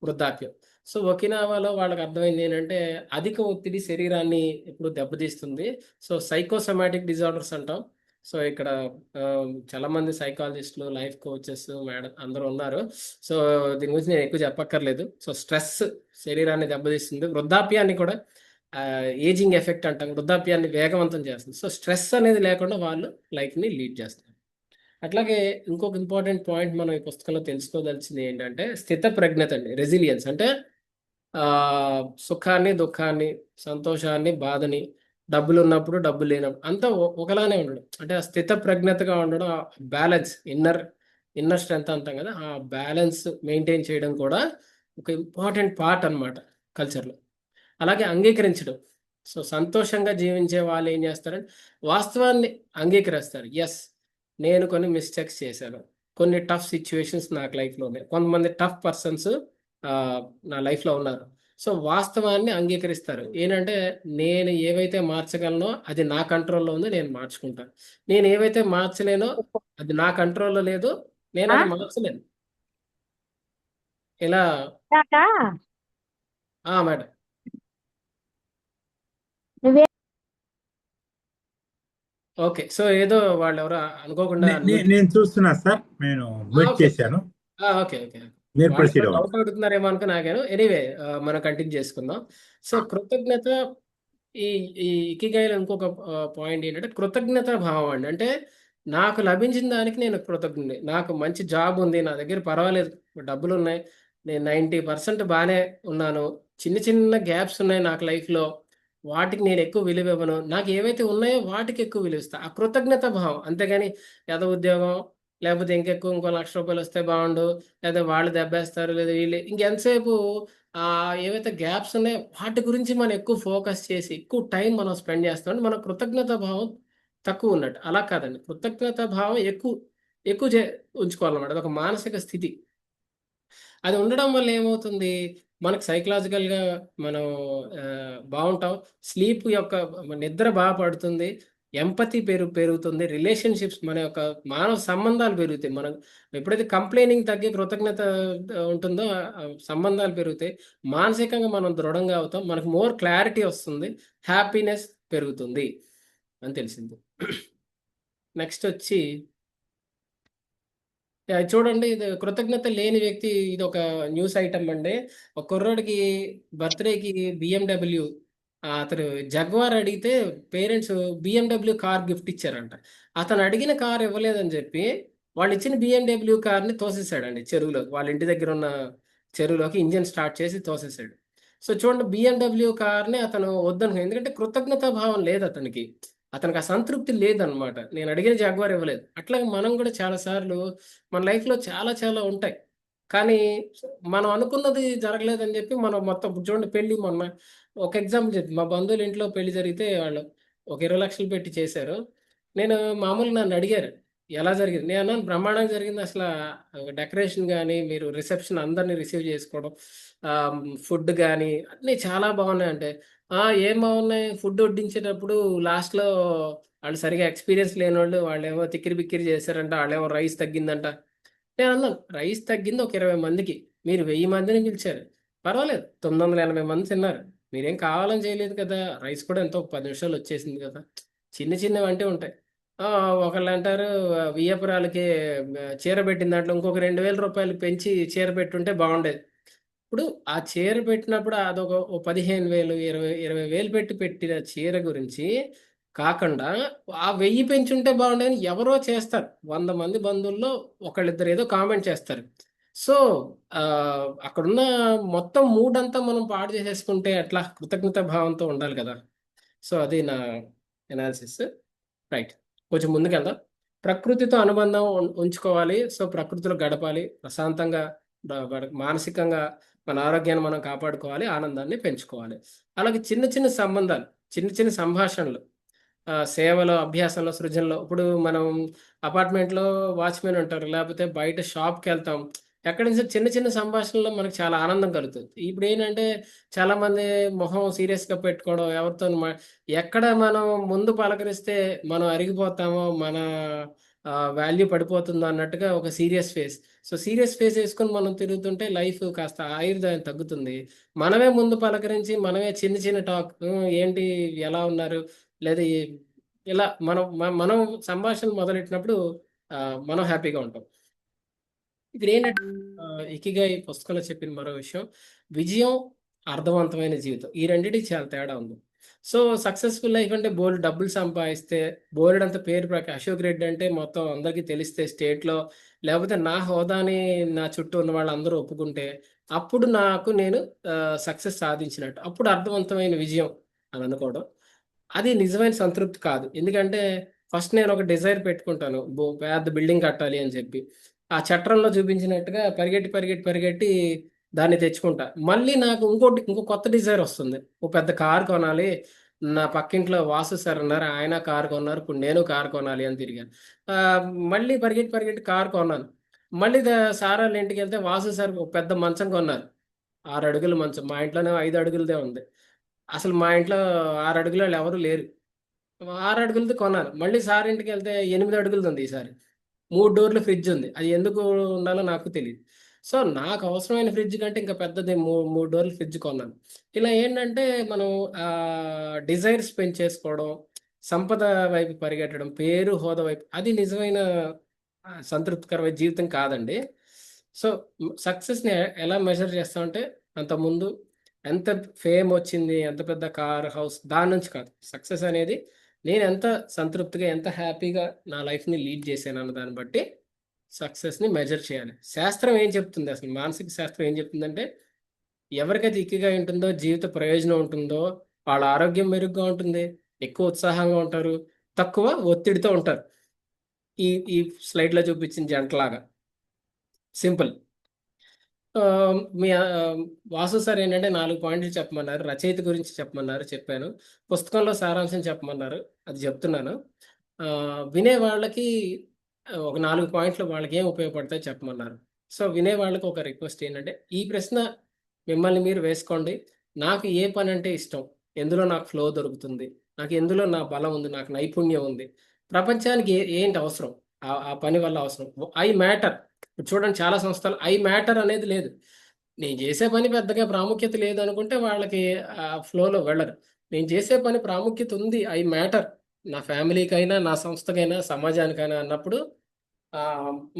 వృద్ధాప్యం. సో ఒకినావాలో వాళ్ళకి అర్థమైంది ఏంటంటే అధిక ఒత్తిడి శరీరాన్ని ఎప్పుడు దెబ్బతీస్తుంది. సో సైకోసమాటిక్ డిజార్డర్స్ అంటాం. సో ఇక్కడ ఆ, చాలా మంది సైకాలజిస్టులు, లైఫ్ కోచెస్, మేడం అందరూ ఉన్నారు. సో దీని గురించి నేను ఎక్కువ చెప్పక్కర్లేదు. సో స్ట్రెస్ శరీరాన్ని దెబ్బతీస్తుంది. వృద్ధాప్యాన్ని కూడా ఏజింగ్ ఎఫెక్ట్ అంటాం, వృద్ధాప్యాన్ని వేగవంతం చేస్తుంది. సో స్ట్రెస్ అనేది లేకుండా వాళ్ళు లైఫ్ని లీడ్ చేస్తారు. అట్లాగే ఇంకొక ఇంపార్టెంట్ పాయింట్ మనం ఈ పుస్తకంలో తెలుసుకోదలిచింది ఏంటంటే స్థిత ప్రజ్ఞత అండి, రెసిలియన్స్. అంటే ఆ సుఖాన్ని, దుఃఖాన్ని, సంతోషాన్ని, బాధని, డబ్బులు ఉన్నప్పుడు డబ్బులు లేనప్పుడు అంతా ఒకలానే ఉండడం. అంటే ఆ స్థిత ప్రజ్ఞతగా ఉండడం, బ్యాలెన్స్, ఇన్నర్ స్ట్రెంత్ అంటాం కదా, ఆ బ్యాలెన్స్ మెయింటైన్ చేయడం కూడా ఒక ఇంపార్టెంట్ పార్ట్ అన్నమాట కల్చర్లో. అలాగే అంగీకరించడం. సో సంతోషంగా జీవించే వాళ్ళు ఏం చేస్తారంటే వాస్తవాన్ని అంగీకరిస్తారు. ఎస్, నేను కొన్ని మిస్టేక్స్ చేశాను, కొన్ని టఫ్ సిచ్యువేషన్స్ నాకు లైఫ్లో ఉన్నాయి, కొంతమంది టఫ్ పర్సన్స్ నా లైఫ్లో ఉన్నారు. సో వాస్తవాన్ని అంగీకరిస్తారు. ఏంటంటే నేను ఏవైతే మార్చగలనో అది నా కంట్రోల్లో ఉంది, నేను మార్చుకుంటాను. నేను ఏవైతే మార్చలేనో అది నా కంట్రోల్లో లేదు, నేను అది మార్చలేను. ఇలా ఇందాక మేడం. నువ్వే ఓకే. సో ఏదో వాళ్ళు ఎవరో అనుకోకుండా మ్యూట్. నేను చూస్తున్నా సార్, నేను మ్యూట్ ఓకే. చేశాను. ఓకే. ఓకే. మీరు వాళ్ళు ప్రొసీడ్ అవ్వండి. డౌట్ అడుగుతున్నారేమో అనుకుని ఆగాను. ఎనీవే మనం కంటిన్యూ చేసుకుందాం. సో కృతజ్ఞత ఈ ఈ ఇకిగైలో ఇంకొక పాయింట్ ఏంటంటే కృతజ్ఞత భావం అండి. అంటే నాకు లభించిన దానికి నేను కృతజ్ఞుడిని. నాకు మంచి జాబ్ ఉంది. నా దగ్గర పర్వాలేదు. డబ్బులున్నాయి. నేను 90% బానే ఉన్నాను. చిన్న చిన్న గ్యాప్స్ ఉన్నాయి నాకు లైఫ్‌లో. వాటికి నేను ఎక్కువ విలువ ఇవ్వను. నాకు ఏవైతే ఉన్నాయో వాటికి ఎక్కువ విలువ ఇస్తా. ఆ కృతజ్ఞత భావం. అంతేగాని ఏదో ఉద్యోగం లేకపోతే ఇంకెక్కువ ఇంకో ₹1,00,000 వస్తే బావుండు. లేదా వాళ్ళు దెబ్బేస్తారు. లేదా వీళ్ళు ఇంకెంతసేపు ఏవైతే గ్యాప్స్ ఉన్నాయో వాటి గురించి మనం ఎక్కువ ఫోకస్ చేసి, ఎక్కువ టైం మనం స్పెండ్ చేస్తాం. మన కృతజ్ఞత భావం తక్కువున్నట్టు. అలా కాదండి. కృతజ్ఞత భావం ఎక్కువ ఎక్కువ ఉంచుకోవాలన్నమాట. అదొక మానసిక స్థితి. అది ఉండడం వల్ల ఏమవుతుంది, మనకు సైకలాజికల్‌గా మనం బావుంటాం. స్లీప్ యొక్క నిద్ర బాగా పడుతుంది. ఎంపతి పెరుగుతుంది. రిలేషన్‌షిప్స్ మన యొక్క మానవ సంబంధాలు పెరుగుతాయి. మనం ఎప్పుడైతే కంప్లెయినింగ్ తగ్గి కృతజ్ఞత ఉంటుందో సంబంధాలు పెరుగుతాయి. మానసికంగా మనం దృఢంగా అవుతాం. మనకు మోర్ క్లారిటీ వస్తుంది. హ్యాపీనెస్ పెరుగుతుంది అని తెలిసింది. నెక్స్ట్ వచ్చి చూడండి, ఇది కృతజ్ఞత లేని వ్యక్తి ఇదొక న్యూస్ ఐటమ్ అండి. ఒక కుర్రోడికి బర్త్‌డేకి BMW అతను జగ్వార్ అడిగితే పేరెంట్స్ BMW కార్ గిఫ్ట్ ఇచ్చారంట. అతను అడిగిన కార్ ఇవ్వలేదని చెప్పి వాళ్ళిచ్చిన BMW కార్‌ని తోసేసాడండి చెరువులోకి. వాళ్ళ ఇంటి దగ్గర ఉన్న చెరువులోకి ఇంజిన్ స్టార్ట్ చేసి తోసేసాడు. సో చూడండి, BMW కార్‌ని అతను ఎందుకంటే కృతజ్ఞతా భావం లేదు అతనికి. అతనికి ఆ సంతృప్తి లేదనమాట. నేను అడిగిన జాగ్వార్ ఇవ్వలేదు. అట్లాగే మనం కూడా చాలా సార్లు మన లైఫ్‌లో చాలా చాలా ఉంటాయి. కానీ మనం అనుకున్నది జరగలేదని జెప్పి మనం మొత్తం ఇప్పుడు చూడండి, పెళ్లి మొన్న ఒక ఎగ్జాంపుల్ మా బంధువుల ఇంట్లో పెళ్లి జరిగితే వాళ్ళు ఒక 20,00,000 పెట్టి చేశారు. నేను మామూలుగా నన్నడిగారు, ఎలా జరిగింది? నేనన్నాను బ్రహ్మాండంగా జరిగింది. డెకరేషన్ గాని, మీరు రిసెప్షన్ అందరిని రిసీవ్ చేసుకోవడం, ఫుడ్ గాని అన్నీ చాలా బాగున్నాయంటే, ఏం బాగున్నాయి? ఫుడ్ వడ్డించేటప్పుడు లాస్ట్‌లో ఆళ్ళు సరిగ్గా ఎక్స్‌పీరియన్స్ లేనోళ్ళు వాళ్ళేమో తిక్కిరి బిక్కిరి చేశారంట. ఆళ్ళేమో రైస్ తగ్గిందంట. నేనన్నాను, రైస్ తగ్గింది ఒక 20 మందికి. మీరు 1000 మందిని పిలిచారు. పర్వాలేదు, 980 మంది తిన్నారు. మీరేం కావాలని చేయలేదు కదా! రైస్ కూడా ఎంతో 10 నిమిషాల్లో వచ్చేసింది కదా! చిన్న చిన్నవంటే ఉంటాయి. ఒకళ్ళంటారు వియ్యపురాలకి చీర పెట్టిన దాంట్లో ఇంకొక రూ. 2,000 పెంచి చీర పెట్టుంటే బాగుండేది. ఇప్పుడు ఆ చీర పెట్టినప్పుడు అదొక ఓ 15,000, 20,000 పెట్టి పెట్టిన చీర గురించి కాకుండా ఆ 1000 పెంచుంటే బాగుండేదని ఎవరో చేస్తారు. 100 మంది బంధువుల్లో ఒకళ్ళిద్దరు ఏదో కామెంట్ చేస్తారు. సో, అక్కడున్న మొత్తం మూడంతా మనం పాడు చేసేసుకుంటే ఎట్లా? కృతజ్ఞతా భావంతో ఉండాలి కదా! సో, అది నా ఎనాలిసిస్. రైట్. కొంచెం ముందుకెళ్దాం. ప్రకృతితో అనుబంధం ఉంచుకోవాలి. సో, ప్రకృతిలో గడపాలి. ప్రశాంతంగా మానసికంగా మన ఆరోగ్యాన్ని మనం కాపాడుకోవాలి. ఆనందాన్ని పెంచుకోవాలి. అలాగే చిన్న చిన్న సంబంధాలు, చిన్న చిన్న సంభాషణలు, సేవలో, అభ్యాసంలో, సృజనలో ఇప్పుడు మనం అపార్ట్మెంట్‌లో వాచ్‌మెన్ ఉంటారు. లేపోతే బయట షాప్‌కెళ్తాం. ఎక్కడి నుంచో చిన్న చిన్న సంభాషణలో మనకు చాలా ఆనందం కలుగుతది. ఇప్పుడేంటంటే చాలామంది మొహం సీరియస్‌గా పెట్టుకోవడం, ఎవరితోని ఎక్కడ మనం ముందు పలకరిస్తే మనం అరిగిపోతామో, మన వాల్యూ పడిపోతుందో అన్నట్టుగా ఒక serious face. So, serious face యేసుకొని మనం తిరుగుతుంటే లైఫ్ కాస్త ఆయుర్దాయం తగ్గుతుంది. మనమే ముందు పలకరించి, మనమే చిన్న చిన్న టాక్, ఏంటి, ఎలా ఉన్నారు? లేదా ఇలా మనం సంభాషణ మొదలెట్టినప్పుడు మనం హ్యాపీగా ఉంటాం. ఇక్కడేంటంటే ఇకిగాయి పుస్తకంలో చెప్పిన మరో విషయం, విజయం, అర్థవంతమైన జీవితం. ఈ రెండిటికి చాలా తేడా ఉంది. సో, సక్సెస్‌ఫుల్ లైఫ్ అంటే బోలెడు డబ్బులు సంపాదిస్తే, బోలెడంత పేరు అశోక్ రెడ్డి అంటే మొత్తం అందరికీ తెలిస్తే స్టేట్‌లో, లేకపోతే నా హోదాని నా చుట్టూ ఉన్న వాళ్ళందరూ ఒప్పుకుంటే, అప్పుడు నేను సక్సెస్ సాధించినట్టు. అప్పుడు అర్థవంతమైన విజయం అని అనుకోవడం. అది నిజమైన సంతృప్తి కాదు. ఎందుకంటే ఫస్ట్ నేను ఒక డిజైర్ పెట్టుకుంటాను. పెద్ద బిల్డింగ్ కట్టాలి అని చెప్పి. ఆ చట్రంలో చూపించినట్టుగా పరిగెట్టి దాన్ని తెచ్చుకుంటా. మళ్ళీ నాకు ఇంకో కొత్త డిజైర్ వస్తుంది. ఓ పెద్ద కార్ కొనాలి. నా పక్కింట్లో వాసు సార్ ఉన్నారు. ఆయన కార్ కొన్నారు. ఇప్పుడు నేను కార్ కొనాలి అని తిరిగాను. మళ్ళీ పరిగెట్టి కార్ కొన్నాను. మళ్ళీ సారోళ్ళ ఇంటికెళ్తే వాసు సార్ ఒక పెద్ద మంచం కొన్నారు. 6 అడుగుల మంచం. మా ఇంట్లోనేమో 5 అడుగులదే ఉంది. అసలు మా ఇంట్లో 6 అడుగులోళ్ళు ఎవరు లేరు. 6 అడుగులది కొన్నాను. మళ్ళీ సార్ ఇంటికెళ్తే 8 అడుగులదుంది ఈసారి. 3 డోర్ల ఫ్రిడ్జుంది. అది ఎందుకు ఉండాలో నాకు తెలీదు. సో, నాకు అవసరమైన ఫ్రిడ్జ్ కంటే ఇంకా పెద్దది 3 డోర్ల ఫ్రిడ్జ్ కొన్నాను. ఇలా ఏంటంటే మనం డిజైర్స్ పెంచేసుకోవడం, సంపద వైపు పరిగెట్టడం, పేరు హోదా వైపు, అది నిజమైన సంతృప్తికరమైన జీవితం కాదండి. సో సక్సెస్ని ఎలా మెజర్ చేస్తామంటే, అంతకుముందు ఎంత ఫేమ్ వచ్చింది, ఎంత పెద్ద కార్ హౌస్, దాని నుంచి కాదు. సక్సెస్ అనేది నేను ఎంత సంతృప్తిగా, ఎంత హ్యాపీగా నా లైఫ్ని లీడ్ చేశాను అన్న దాన్ని బట్టి సక్సెస్ని మెజర్ చేయాలి. శాస్త్రం ఏం చెప్తుంది, అసలు మానసిక శాస్త్రం ఏం చెప్తుందంటే, ఎవరికైతే ఇక్కిగా ఉంటుందో, జీవిత ప్రయోజనం ఉంటుందో, వాళ్ళ ఆరోగ్యం మెరుగ్గా ఉంటుంది, ఎక్కువ ఉత్సాహంగా ఉంటారు, తక్కువ ఒత్తిడితో ఉంటారు. ఈ ఈ స్లైడ్లో చూపించిన జంటలాగా సింపుల్. మీ వాసు సార్ ఏంటంటే 4 పాయింట్లు చెప్పమన్నారు, రచయిత గురించి చెప్పమన్నారు, చెప్పాను. పుస్తకంలో సారాంశం చెప్పమన్నారు, అది చెప్తున్నాను. వినే వాళ్ళకి ఒక 4 పాయింట్లు వాళ్ళకి ఏం ఉపయోగపడతాయి చెప్పమన్నారు. సో వినే వాళ్ళకి ఒక రిక్వెస్ట్ ఏంటంటే, ఈ ప్రశ్న మిమ్మల్ని మీరు వేసుకోండి. నాకు ఏ పని అంటే ఇష్టం, ఎందులో నాకు ఫ్లో దొరుకుతుంది, నాకు ఎందులో నా బలం ఉంది, నాకు నైపుణ్యం ఉంది, ప్రపంచానికి ఏంటి అవసరం, ఆ పని వల్ల అవసరం, ఐ మ్యాటర్. చూడండి, చాలా సంస్థలు ఐ మ్యాటర్ అనేది లేదు. నేను చేసే పని పెద్దగా ప్రాముఖ్యత లేదు అనుకుంటే వాళ్ళకి ఆ ఫ్లోలో వెళ్ళరు. నేను చేసే పని ప్రాముఖ్యత ఉంది, ఐ మ్యాటర్, నా ఫ్యామిలీకైనా, నా సంస్థకైనా, సమాజానికైనా అన్నప్పుడు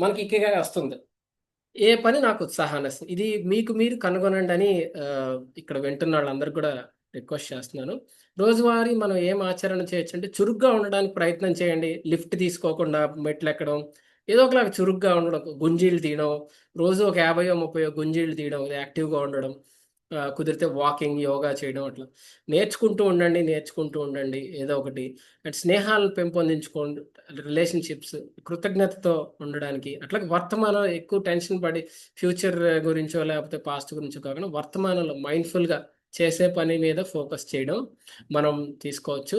మనకి ఇక్కగా వస్తుంది. ఏ పని నాకు ఉత్సాహాన్ని ఇస్తుంది, ఇది మీకు మీరు కనుగొనండి అని ఇక్కడ వింటున్న వాళ్ళందరూ కూడా రిక్వెస్ట్ చేస్తున్నాను. రోజువారీ మనం ఏం ఆచరణ చేయొచ్చు అంటే, చురుగ్గా ఉండడానికి ప్రయత్నం చేయండి. లిఫ్ట్ తీసుకోకుండా మెట్లు ఎక్కడం, ఏదో ఒకలాగా చురుగ్గా ఉండడం, గుంజీలు తీయడం, రోజు ఒక 50-30 గుంజీలు తీయడం, యాక్టివ్గా ఉండడం, కుదిరితే వాకింగ్, యోగా చేయడం, అట్లా నేర్చుకుంటూ ఉండండి ఏదో ఒకటి. అండ్ స్నేహాలను పెంపొందించుకోండి, రిలేషన్షిప్స్, కృతజ్ఞతతో ఉండడానికి. అట్లాగే వర్తమానం ఎక్కువ టెన్షన్ పడి ఫ్యూచర్ గురించో లేకపోతే పాస్ట్ గురించో కాకుండా వర్తమానంలో మైండ్ఫుల్గా చేసే పని మీద ఫోకస్ చేయడం మనం తీసుకోవచ్చు.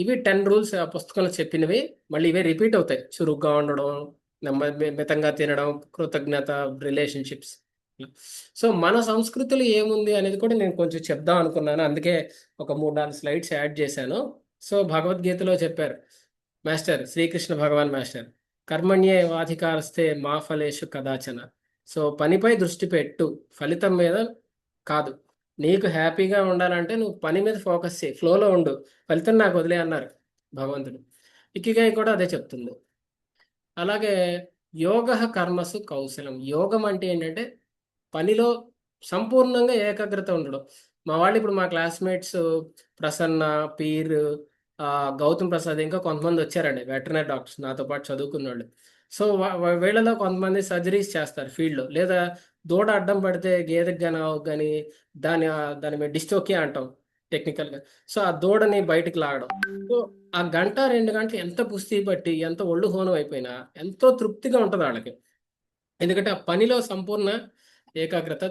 ఇవి 10 రూల్స్ ఆ పుస్తకంలో చెప్పినవి. మళ్ళీ ఇవే రిపీట్ అవుతాయి: చురుగ్గా ఉండడం, మితంగా తినడం, కృతజ్ఞత, రిలేషన్షిప్స్. సో మన సంస్కృతిలో ఏముంది అనేది కూడా నేను కొంచెం చెప్దాం అనుకున్నాను, అందుకే ఒక 3-4 స్లైడ్స్ యాడ్ చేశాను. సో భగవద్గీతలో చెప్పారు మాస్టర్, శ్రీకృష్ణ భగవాన్ మాస్టర్, కర్మణ్యేవాధికారస్తే మా ఫలేషు కదాచన. సో పనిపై దృష్టి పెట్టు, ఫలితం మీద కాదు. నీకు హ్యాపీగా ఉండాలంటే నువ్వు పని మీద ఫోకస్ చేయి, ఫ్లోలో ఉండు, ఫలితం నాకు వదిలే అన్నారు భగవంతుడు. ఇకిగాయి కూడా అదే చెప్తుంది. అలాగే యోగ కర్మసు కౌశలం. యోగం అంటే ఏంటంటే పనిలో సంపూర్ణంగా ఏకాగ్రత ఉండడం. మా వాళ్ళు ఇప్పుడు మా క్లాస్మేట్స్ ప్రసన్న, పీర్, గౌతమ్ ప్రసాద్, ఇంకా కొంతమంది వచ్చారండి వెటర్నరీ డాక్టర్స్ నాతో పాటు చదువుకున్న వాళ్ళు. సో వీళ్ళలో కొంతమంది సర్జరీస్ చేస్తారు ఫీల్డ్లో, లేదా దూడ అడ్డం పడితే గేదెకి కానీ ఆవుకి కానీ దాని మీద డిస్టోకియా అంటాం టెక్నికల్గా. సో ఆ దూడని బయటికి లాగడం. సో ఆ 1-2 గంటలు ఎంత కుస్తీ పట్టి, ఎంత ఒళ్ళు హోనం అయిపోయినా ఎంతో తృప్తిగా ఉంటుంది వాళ్ళకి, ఎందుకంటే ఆ పనిలో సంపూర్ణ ఏకాగ్రత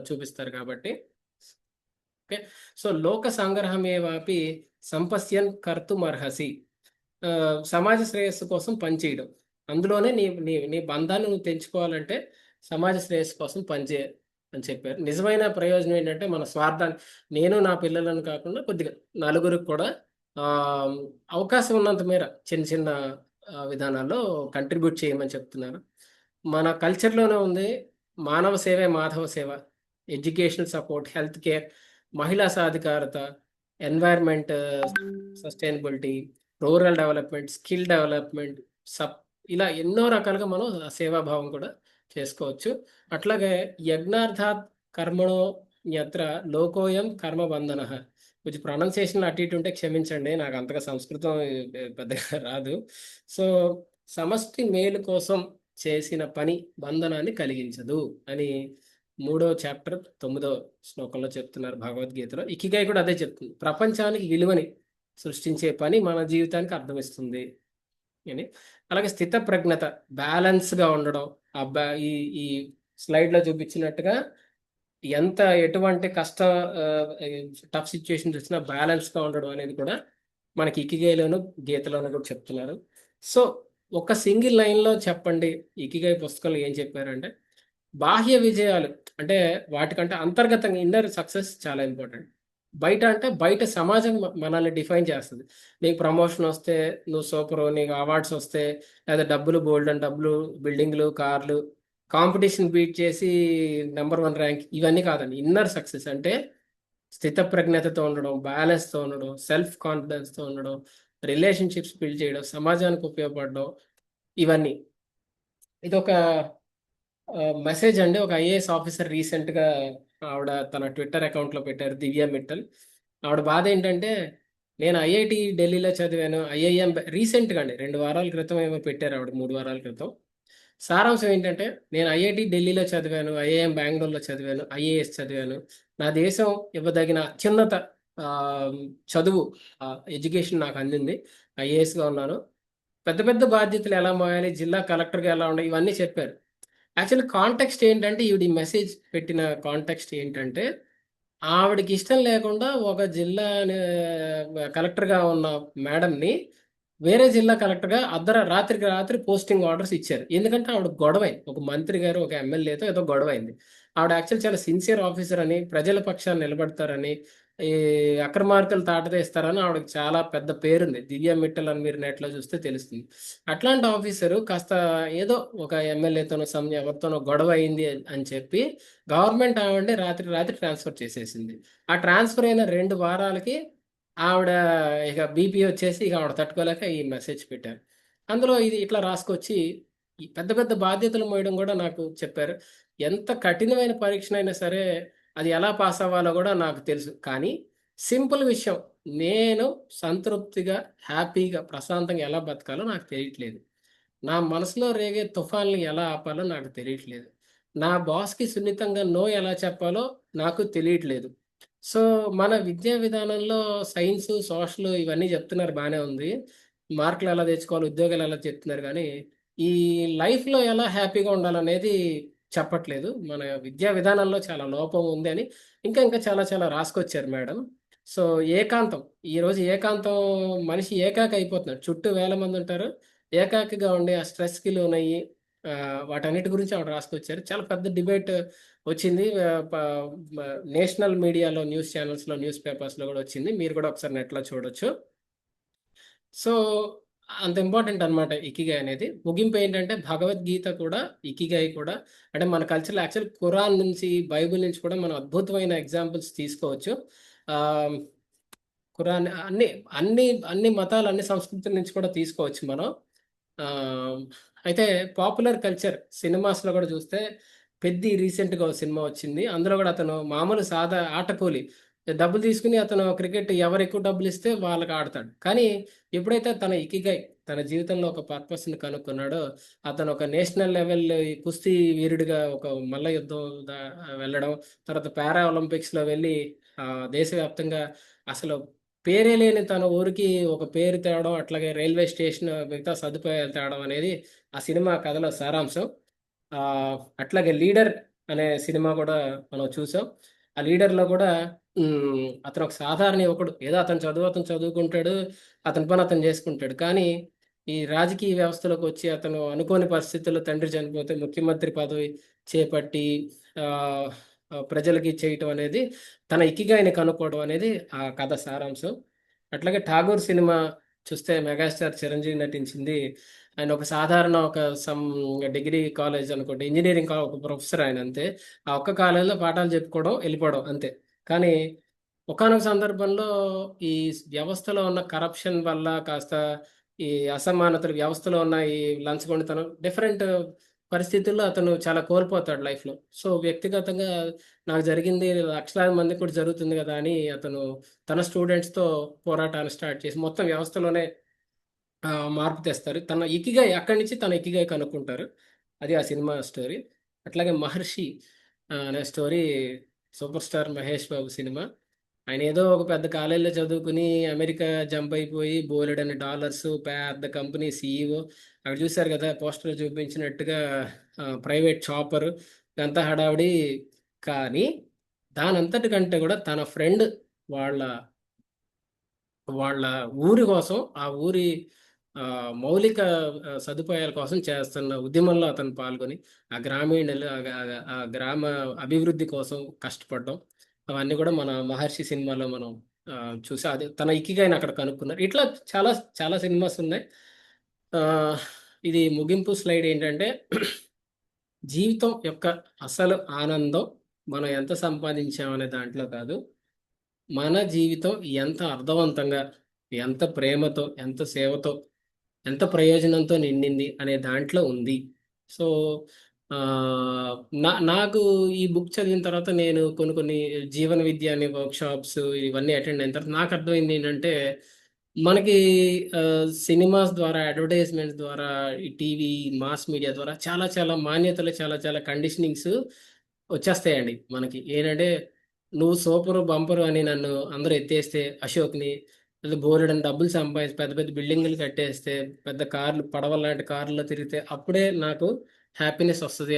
చూపిస్తారు కాబట్టి. ఓకే, సో లోక సంగ్రహమేవాపి సంపశ్యన్ కర్తుమర్హసి. సమాజ శ్రేయస్సు కోసం పనిచేయడం, అందులోనే నీ నీ నీ బంధాన్ని నువ్వు తెంచుకోవాలంటే సమాజ శ్రేయస్సు కోసం పనిచేయ అని చెప్పారు. నిజమైన ప్రయోజనం ఏంటంటే మన స్వార్థాన్ని, నేను నా పిల్లలను కాకుండా కొద్దిగా నలుగురికి కూడా అవకాశం ఉన్నంత మేర చిన్న చిన్న విధానాల్లో కంట్రిబ్యూట్ చేయమని చెప్తున్నారు. మన కల్చర్లోనే ఉంది మానవ సేవే మాధవ సేవ, ఎడ్యుకేషనల్ సపోర్ట్, హెల్త్ కేర్, మహిళా సాధికారత, environment sustainability, rural development, skill development, ఇలా ఎన్నో రకాలుగా మనం సేవాభావం కూడా చేసుకోవచ్చు. అట్లాగే యజ్ఞార్థాత్ కర్మణో యత్ర లోకోయం కర్మబంధన. కొంచెం ప్రొనౌన్సియేషన్ అటు ఇటు ఉంటే క్షమించండి, నాకు అంతగా సంస్కృతం పెద్దగా రాదు. సో సమష్టి మేలు కోసం చేసిన పని బంధనాన్ని కలిగించదు అని 3వ చాప్టర్ 9వ శ్లోకంలో చెప్తున్నారు భగవద్గీతలో. ఇకిగాయి కూడా అదే చెప్తుంది, ప్రపంచానికి విలువని సృష్టించే పని మన జీవితానికి అర్థమిస్తుంది అని. అలాగే స్థిత ప్రజ్ఞత, బ్యాలెన్స్గా ఉండడం. ఈ ఈ స్లైడ్లో చూపించినట్టుగా ఎటువంటి టఫ్ సిచ్యువేషన్స్ వచ్చినా బ్యాలెన్స్గా ఉండడం అనేది కూడా మనకి ఇకిగాయిలోను గీతలోనూ కూడా చెప్తున్నారు. సో ఒక సింగిల్ లైన్లో చెప్పండి ఇకిగాయి పుస్తకంలో ఏం చెప్పారంటే, బాహ్య విజయాలు అంటే వాటికంటే అంతర్గతంగా ఇన్నర్ సక్సెస్ చాలా ఇంపార్టెంట్. బయట అంటే బయట సమాజం మనల్ని డిఫైన్ చేస్తుంది. నీకు ప్రమోషన్ వస్తే నువ్వు సూపరు, నీకు అవార్డ్స్ వస్తే, లేదా డబ్బులు, బోల్డెన్ డబ్బులు, బిల్డింగ్లు, కార్లు, కాంపిటీషన్ బీట్ చేసి నెంబర్ 1 ర్యాంక్, ఇవన్నీ కాదండి. ఇన్నర్ సక్సెస్ అంటే స్థితప్రజ్ఞతతో ఉండడం, బ్యాలెన్స్తో ఉండడం, సెల్ఫ్ కాన్ఫిడెన్స్తో ఉండడం, రిలేషన్షిప్స్ బిల్డ్ చేయడం, సమాజానికి ఉపయోగపడడం, ఇవన్నీ. ఇది ఒక మెసేజ్ అండి. ఒక ఐఏఎస్ ఆఫీసర్ రీసెంట్గా ఆవిడ తన ట్విట్టర్ అకౌంట్లో పెట్టారు, దివ్య మిట్టల్. ఆవిడ బాధ ఏంటంటే, నేను ఐఐటి ఢిల్లీలో చదివాను, ఐఐఎం రీసెంట్గా అండి 2 వారాల క్రితం ఏమో పెట్టారు ఆవిడ, 3 వారాల క్రితం. సారాంశం ఏంటంటే, నేను ఐఐటి ఢిల్లీలో చదివాను, ఐఐఎం బెంగళూరులో చదివాను, ఐఏఎస్ చదివాను, నా దేశం ఇవ్వదగిన అత్యున్నత ఆ, చదువు, ఎడ్యుకేషన్ నాకు అందింది, ఐఏఎస్గా ఉన్నాను, పెద్ద పెద్ద బాధ్యతలు ఎలా మోయాలి, జిల్లా కలెక్టర్గా ఎలా ఉండాలి, ఇవన్నీ చెప్పారు. యాక్చువల్లీ కాంటెక్స్ట్ ఏంటంటే, ఈవిడ మెసేజ్ పెట్టిన కాంటెక్స్ట్ ఏంటంటే, ఆవిడకి ఇష్టం లేకుండా ఒక జిల్లా కలెక్టర్గా ఉన్న మేడంని వేరే జిల్లా కలెక్టర్గా రాత్రికి రాత్రి పోస్టింగ్ ఆర్డర్స్ ఇచ్చారు. ఎందుకంటే ఆవిడ గొడవైంది, ఒక మంత్రి గారు ఒక ఎమ్మెల్యేతో ఏదో గొడవైంది. ఆవిడ యాక్చువల్ చాలా సిన్సియర్ ఆఫీసర్ అని, ప్రజల పక్షాన్ని నిలబడతారని, ఈ అక్రమార్కులు తాటతీస్తారని ఆవిడకి చాలా పెద్ద పేరుంది. దివ్య మిట్టల్ అని మీరు నెట్లో చూస్తే తెలుస్తుంది. అట్లాంటి ఆఫీసరు కాస్త ఏదో ఒక ఎమ్మెల్యేతోనో ఎవరితోనో గొడవ అయింది అని చెప్పి గవర్నమెంట్ ఆవిడని రాత్రి ట్రాన్స్ఫర్ చేసేసింది. ఆ ట్రాన్స్ఫర్ అయిన 2 వారాలకి ఆవిడ ఇక బీపీ వచ్చేసి ఇక ఆవిడ తట్టుకోలేక ఈ మెసేజ్ పెట్టారు. అందులో ఇది ఇట్లా రాసుకొచ్చి ఈ పెద్ద పెద్ద బాధ్యతలు మోయడం కూడా నాకు చెప్పారు. ఎంత కఠినమైన పరీక్షనైనా సరే అది ఎలా పాస్ అవ్వాలో కూడా నాకు తెలుసు. కానీ సింపుల్ విషయం, నేను సంతృప్తిగా, హ్యాపీగా, ప్రశాంతంగా ఎలా బతకాలో నాకు తెలియట్లేదు. నా మనసులో రేగే తుఫాన్లు ఎలా ఆపాలో నాకు తెలియట్లేదు. నా బాస్కి సున్నితంగా నో ఎలా చెప్పాలో నాకు తెలియట్లేదు. సో మన విద్యా విధానంలో సైన్స్, సోషల్ ఇవన్నీ చెప్తున్నారు, బాగానే ఉంది. మార్కులు ఎలా తెచ్చుకోవాలి, ఉద్యోగాలు ఎలా చెప్తున్నారు, కానీ ఈ లైఫ్లో ఎలా హ్యాపీగా ఉండాలనేది చెప్పట్లేదు. మన విద్యా విధానంలో చాలా లోపం ఉంది అని ఇంకా ఇంకా చాలా చాలా రాసుకొచ్చారు మేడం. సో ఏకాంతం, ఈరోజు ఏకాంతం, మనిషి ఏకాకి అయిపోతున్నాడు. చుట్టూ వేల మంది ఉంటారు, ఏకాకిగా ఉండి ఆ స్ట్రెస్కి లోనయ్యి వాటన్నిటి గురించి ఆవిడ రాసుకొచ్చారు. చాలా పెద్ద డిబేట్ వచ్చింది. నేషనల్ మీడియాలో, న్యూస్ ఛానల్స్లో, న్యూస్ పేపర్స్లో కూడా వచ్చింది. మీరు కూడా ఒకసారి నెట్లో చూడొచ్చు. సో అంత ఇంపార్టెంట్ అనమాట ఇకిగాయ్ అనేది. ముగింపు ఏంటంటే, భగవద్గీత కూడా, ఇకిగాయ్ కూడా, అంటే మన కల్చర్లో యాక్చువల్ ఖురాన్ నుంచి, బైబిల్ నుంచి కూడా మనం అద్భుతమైన ఎగ్జాంపుల్స్ తీసుకోవచ్చు. ఆ, ఖురాన్ అన్ని అన్ని అన్ని మతాలు, అన్ని సంస్కృతుల నుంచి కూడా తీసుకోవచ్చు మనం. ఆ, అయితే పాపులర్ కల్చర్ సినిమాస్లో కూడా చూస్తే, పెద్ది రీసెంట్గా ఒక సినిమా వచ్చింది. అందులో కూడా అతను మామూలు సాదా ఆటకూలి, డబ్బులు తీసుకుని అతను క్రికెట్ ఎవరు ఎక్కువ డబ్బులు ఇస్తే వాళ్ళకి ఆడతాడు. కానీ ఎప్పుడైతే తన ఇకిగై, తన జీవితంలో ఒక పర్పస్ని కనుక్కున్నాడో, అతను ఒక నేషనల్ లెవెల్ కుస్తీ వీరుడిగా ఒక మల్ల యుద్ధం వెళ్ళడం, తర్వాత పారా ఒలింపిక్స్లో వెళ్ళి దేశవ్యాప్తంగా అసలు పేరే లేని తన ఊరికి ఒక పేరు తేవడం, అట్లాగే రైల్వే స్టేషన్ మిగతా సదుపాయాలు తేవడం అనేది ఆ సినిమా కథలో సారాంశం. అట్లాగే లీడర్ అనే సినిమా కూడా మనం చూసాం. ఆ లీడర్లో కూడా అతను ఒక సాధారణ యువకుడు, ఏదో అతను చదువుకుంటాడు, అతని పని అతను చేసుకుంటాడు. కానీ ఈ రాజకీయ వ్యవస్థలోకి వచ్చి అతను అనుకోని పరిస్థితుల్లో తండ్రి చనిపోతే ముఖ్యమంత్రి పదవి చేపట్టి ప్రజలకి చేయటం అనేది, తన ఇకిగాయని కనుక్కోవడం అనేది ఆ కథ సారాంశం. అట్లాగే ఠాగూర్ సినిమా చూస్తే మెగాస్టార్ చిరంజీవి నటించింది. ఆయన ఒక సాధారణ ఒక డిగ్రీ కాలేజ్ అనుకోండి, ఇంజనీరింగ్ ఒక ప్రొఫెసర్ ఆయన, అంతే. ఆ ఒక్క కాలేజీలో పాఠాలు చెప్పుకోవడం, వెళ్ళిపోవడం, అంతే. కానీ ఒకానొక సందర్భంలో ఈ వ్యవస్థలో ఉన్న కరప్షన్ వల్ల, కాస్త ఈ అసమానతలు, వ్యవస్థలో ఉన్న ఈ లంచగొండితనం, డిఫరెంట్ పరిస్థితుల్లో అతను చాలా కోల్పోతాడు లైఫ్లో. సో వ్యక్తిగతంగా నాకు జరిగింది, లక్షలాది మందికి కూడా జరుగుతుంది కదా అని అతను తన స్టూడెంట్స్తో పోరాటాన్ని స్టార్ట్ చేసి మొత్తం వ్యవస్థలోనే మార్పు తెస్తారు. తన ఇకిగాయ్, అక్కడి నుంచి తన ఇకిగాయ్ కనుక్కుంటారు. అది ఆ సినిమా స్టోరీ. అట్లాగే మహర్షి అనే story super star Mahesh Babu cinema. ఆయన ఏదో ఒక పెద్ద కాలేజీలో చదువుకుని అమెరికా జంప్ అయిపోయి బోలెడన్ని డాలర్స్, పెద్ద కంపెనీ సీఈఓ, అక్కడ చూశారు కదా పోస్టర్ చూపించినట్టుగా, ప్రైవేట్ చాపర్, ఇదంతా హడావిడి. కానీ దానంతటికంటే కూడా తన ఫ్రెండ్ వాళ్ళ వాళ్ళ ఊరి కోసం, ఆ ఊరి మౌలిక సదుపాయాల కోసం చేస్తున్న ఉద్యమంలో అతను పాల్గొని ఆ గ్రామీణులు, ఆ గ్రామ అభివృద్ధి కోసం కష్టపడడం, అవన్నీ కూడా మన మహర్షి సినిమాలో మనం చూసి అది తన ఇకిగాయని అక్కడ కనుక్కున్నారు. ఇట్లా చాలా చాలా సినిమాస్ ఉన్నాయి. ఇది ముగింపు స్లైడ్ ఏంటంటే, జీవితం యొక్క అసలు ఆనందం మనం ఎంత సంపాదించామనే దాంట్లో కాదు, మన జీవితం ఎంత అర్థవంతంగా, ఎంత ప్రేమతో, ఎంత సేవతో, ఎంత ప్రయోజనంతో నిండింది అనే దాంట్లో ఉంది. సో ఆ, నాకు ఈ బుక్ చదివిన తర్వాత నేను కొన్ని కొన్ని జీవన విద్య అనే వర్క్షాప్స్ ఇవన్నీ అటెండ్ అయిన తర్వాత నాకు అర్థమైంది ఏంటంటే మనకి సినిమాస్ ద్వారా, అడ్వర్టైజ్మెంట్స్ ద్వారా, ఈ టీవీ, మాస్ మీడియా ద్వారా చాలా చాలా మాన్యతలు, చాలా చాలా కండిషనింగ్స్ వచ్చేస్తాయండి మనకి. ఏంటంటే నువ్వు సూపర్ బంపర్ అని నన్ను అందరూ ఎత్తేస్తే, అశోక్ని లేదా బోలెడని డబ్బులు సంపాదించి పెద్ద పెద్ద బిల్డింగులు కట్టేస్తే, పెద్ద కార్లు, పడవల లాంటి కార్లలో తిరిగితే అప్పుడే నాకు హ్యాపీనెస్ వస్తుంది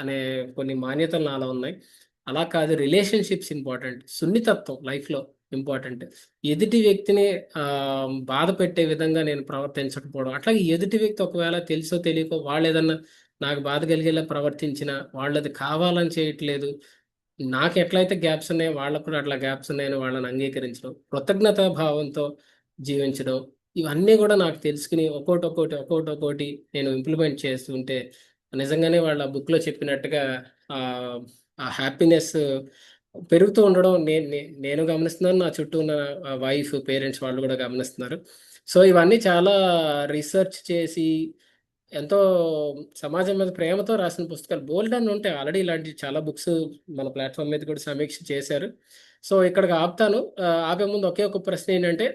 అనే కొన్ని మాన్యతలు నాలో ఉన్నాయి. అలా కాదు, రిలేషన్షిప్స్ ఇంపార్టెంట్, సున్నితత్వం లైఫ్లో ఇంపార్టెంట్. ఎదుటి వ్యక్తిని బాధ పెట్టే విధంగా నేను ప్రవర్తించకపోవడం, అట్లాగే ఎదుటి వ్యక్తి ఒకవేళ తెలుసో తెలియకో వాళ్ళు ఏదన్నా నాకు బాధ కలిగేలా ప్రవర్తించిన, వాళ్ళది కావాలని చేయట్లేదు, నాకు ఎట్లయితే గ్యాప్స్ ఉన్నాయో వాళ్ళకు కూడా అట్లా గ్యాప్స్ ఉన్నాయని వాళ్ళని అంగీకరించడం, కృతజ్ఞతా భావంతో జీవించడం, ఇవన్నీ కూడా నాకు తెలుసుకుని ఒక్కోటి నేను ఇంప్లిమెంట్ చేస్తుంటే నిజంగానే వాళ్ళ బుక్లో చెప్పినట్టుగా ఆ ఆ హ్యాపీనెస్ పెరుగుతూ ఉండడం నేను గమనిస్తున్నాను, నా చుట్టూ ఉన్న వైఫ్, పేరెంట్స్ వాళ్ళు కూడా గమనిస్తున్నారు. సో ఇవన్నీ చాలా రీసెర్చ్ చేసి ఎంతో సమాజం మీద ప్రేమతో రాసిన పుస్తకాలు బోల్డ్ అని ఉంటాయి. ఆల్రెడీ ఇలాంటి చాలా బుక్స్ మన ప్లాట్ఫామ్ మీద కూడా సమీక్ష చేశారు. సో ఇక్కడికి ఆపుతాను. ఆపే ముందు ఒకే ఒక ప్రశ్న ఏంటంటే,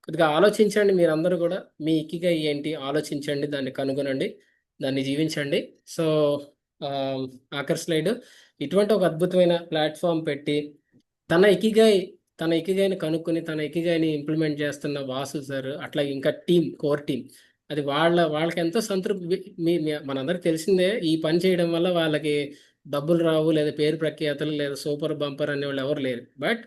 కొద్దిగా ఆలోచించండి, మీరందరూ కూడా మీ ఇకిగా ఏంటి ఆలోచించండి, దాన్ని కనుగొనండి, దాన్ని జీవించండి. సో ఆఖరి స్లైడ్, ఇటువంటి ఒక అద్భుతమైన ప్లాట్ఫామ్ పెట్టి తన ఇకిగాయిని కనుక్కొని తన ఇకిగాయిని ఇంప్లిమెంట్ చేస్తున్న వాసు సార్, అట్లా ఇంకా కోర్ టీం, అది వాళ్ళకి ఎంతో సంతృప్తి. మనందరికి తెలిసిందే, ఈ పని చేయడం వల్ల వాళ్ళకి డబ్బులు రావు, లేదా పేరు ప్రఖ్యాతలు, లేదా సూపర్ బంపర్ అనే వాళ్ళు ఎవరు లేరు. బట్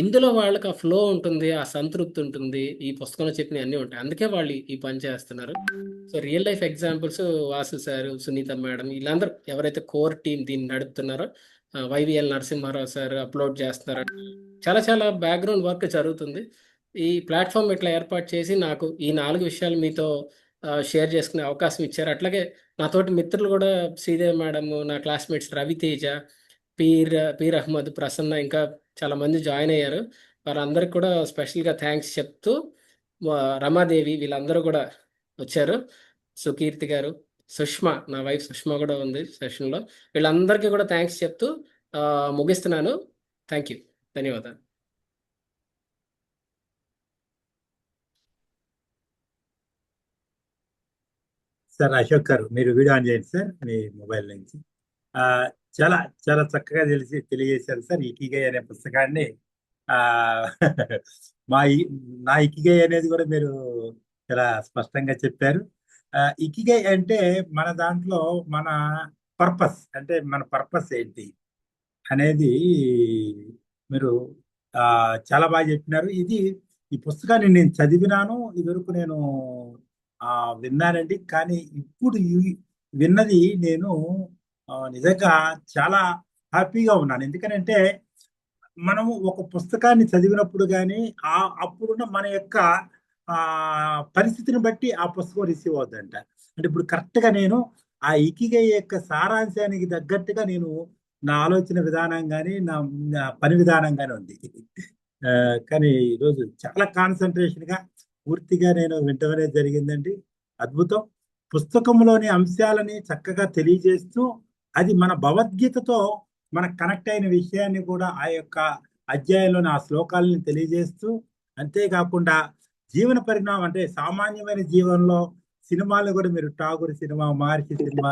ఇందులో వాళ్ళకి ఆ ఫ్లో ఉంటుంది, ఆ సంతృప్తి ఉంటుంది, ఈ పుస్తకంలో చెప్పిన అన్నీ ఉంటాయి. అందుకే వాళ్ళు ఈ పని చేస్తున్నారు. So real life examples Vasu sir, Sunitha madam, వీళ్ళందరూ ఎవరైతే కోర్ టీం దీన్ని నడుపుతున్నారో, వైవిఎల్ నరసింహారావు సార్ అప్లోడ్ చేస్తున్నారు. చాలా చాలా బ్యాక్గ్రౌండ్ వర్క్ జరుగుతుంది. ఈ ప్లాట్ఫామ్ ఇట్లా ఏర్పాటు చేసి నాకు ఈ 4 విషయాలు మీతో షేర్ చేసుకునే అవకాశం ఇచ్చారు. అట్లాగే నాతోటి మిత్రులు కూడా, శ్రీదేవి మేడం, నా క్లాస్మేట్స్ రవితేజ, పీర్ అహ్మద్, ప్రసన్న, ఇంకా చాలా మంది జాయిన్ అయ్యారు. వారందరికి కూడా స్పెషల్గా థ్యాంక్స్ చెప్తూ, రమాదేవి, వీళ్ళందరూ కూడా వచ్చారు, సుకీర్తి గారు, సుష్మా, నా వైఫ్ సుష్మా కూడా ఉంది సెషన్లో. వీళ్ళందరికీ కూడా థ్యాంక్స్ చెప్తూ ముగిస్తున్నాను. థ్యాంక్ యూ, ధన్యవాదాలు. సార్ అశోక్ గారు, మీరు వీడియో ఆన్ చేయండి సార్ మీ మొబైల్ నుంచి. ఆ, చాలా చాలా చక్కగా తెలియజేశారు సార్ ఇకిగై అనే పుస్తకాన్ని. ఆ మా నా ఇకిగై అనేది కూడా మీరు చాలా స్పష్టంగా చెప్పారు. ఇకిగై అంటే మన దాంట్లో మన పర్పస్, అంటే మన పర్పస్ ఏంటి అనేది మీరు చాలా బాగా చెప్పినారు. ఈ పుస్తకాన్ని నేను చదివినాను, ఇదివరకు నేను విన్నానండి. కానీ ఇప్పుడు విన్నది నేను నిజంగా చాలా హ్యాపీగా ఉన్నాను. ఎందుకనంటే మనము ఒక పుస్తకాన్ని చదివినప్పుడు కానీ అప్పుడున్న మన యొక్క ఆ పరిస్థితిని బట్టి ఆ పుస్తకం రిసీవ్ అవుతుందంట. అంటే ఇప్పుడు కరెక్ట్గా నేను ఆ ఇకిగై యొక్క సారాంశానికి తగ్గట్టుగా నేను నా ఆలోచన విధానం కానీ నా పని విధానం కానీ ఉంది. కానీ ఈరోజు చాలా కాన్సన్ట్రేషన్గా పూర్తిగా నేను వింటమనే జరిగిందండి. అద్భుతం. పుస్తకంలోని అంశాలని చక్కగా తెలియజేస్తూ, అది మన భగవద్గీతతో మనకు కనెక్ట్ అయిన విషయాన్ని కూడా ఆ యొక్క అధ్యాయంలోని ఆ శ్లోకాలను తెలియజేస్తూ, అంతేకాకుండా జీవన పరిణామం, అంటే సామాన్యమైన జీవనంలో సినిమాలు కూడా, మీరు ఠాగూర్ సినిమా, మహర్షి సినిమా,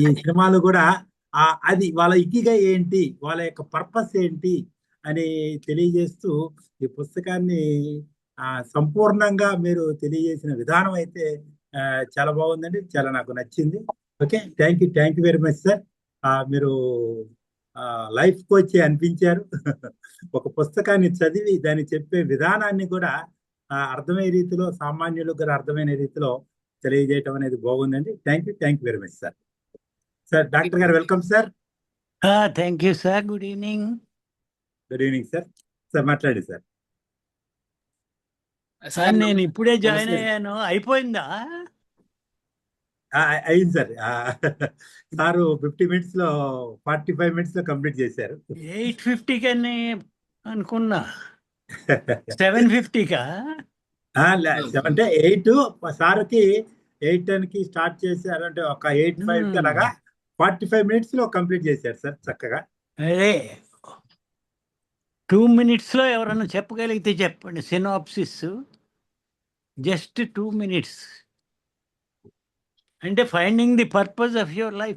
ఈ సినిమాలు కూడా అది వాళ్ళ ఇకిగా ఏంటి, వాళ్ళ యొక్క పర్పస్ ఏంటి అని తెలియజేస్తూ ఈ పుస్తకాన్ని సంపూర్ణంగా మీరు తెలియజేసిన విధానం అయితే చాలా బాగుందండి. చాలా నాకు నచ్చింది. Okay, thank you very much sir. మీరు లైఫ్ కోచ్ అనిపించారు. ఒక పుస్తకాన్ని చదివి దాన్ని చెప్పే విధానాన్ని కూడా అర్థమయ్యే రీతిలో, సామాన్యులకు కూడా అర్థమైన రీతిలో తెలియజేయటం అనేది బాగుందండి. Thank you very much sir. Sir doctor గారు, welcome sir. Thank you sir. Good evening. Good evening sir. Sir మాట్లాడండి సార్. సార్ నేను ఇప్పుడే జాయిన్ అయ్యాను. అయిపోయిందా? అయింది సార్. సారు 50 minutes లో 45 minutes లో కంప్లీట్ చేశారు. 8:50 కని అనుకున్నా. 7:50కా? అంటే 8 సార్కి 8:10కి స్టార్ట్ చేశారు అంటే ఒక 8:05కి అలాగా 45 మినిట్స్ లో కంప్లీట్ చేశారు సార్ చక్కగా. అదే 2 మినిట్స్లో ఎవరన్నా చెప్పగలిగితే చెప్పండి. Synopsis just 2 minutes. అంటే finding the purpose of your life.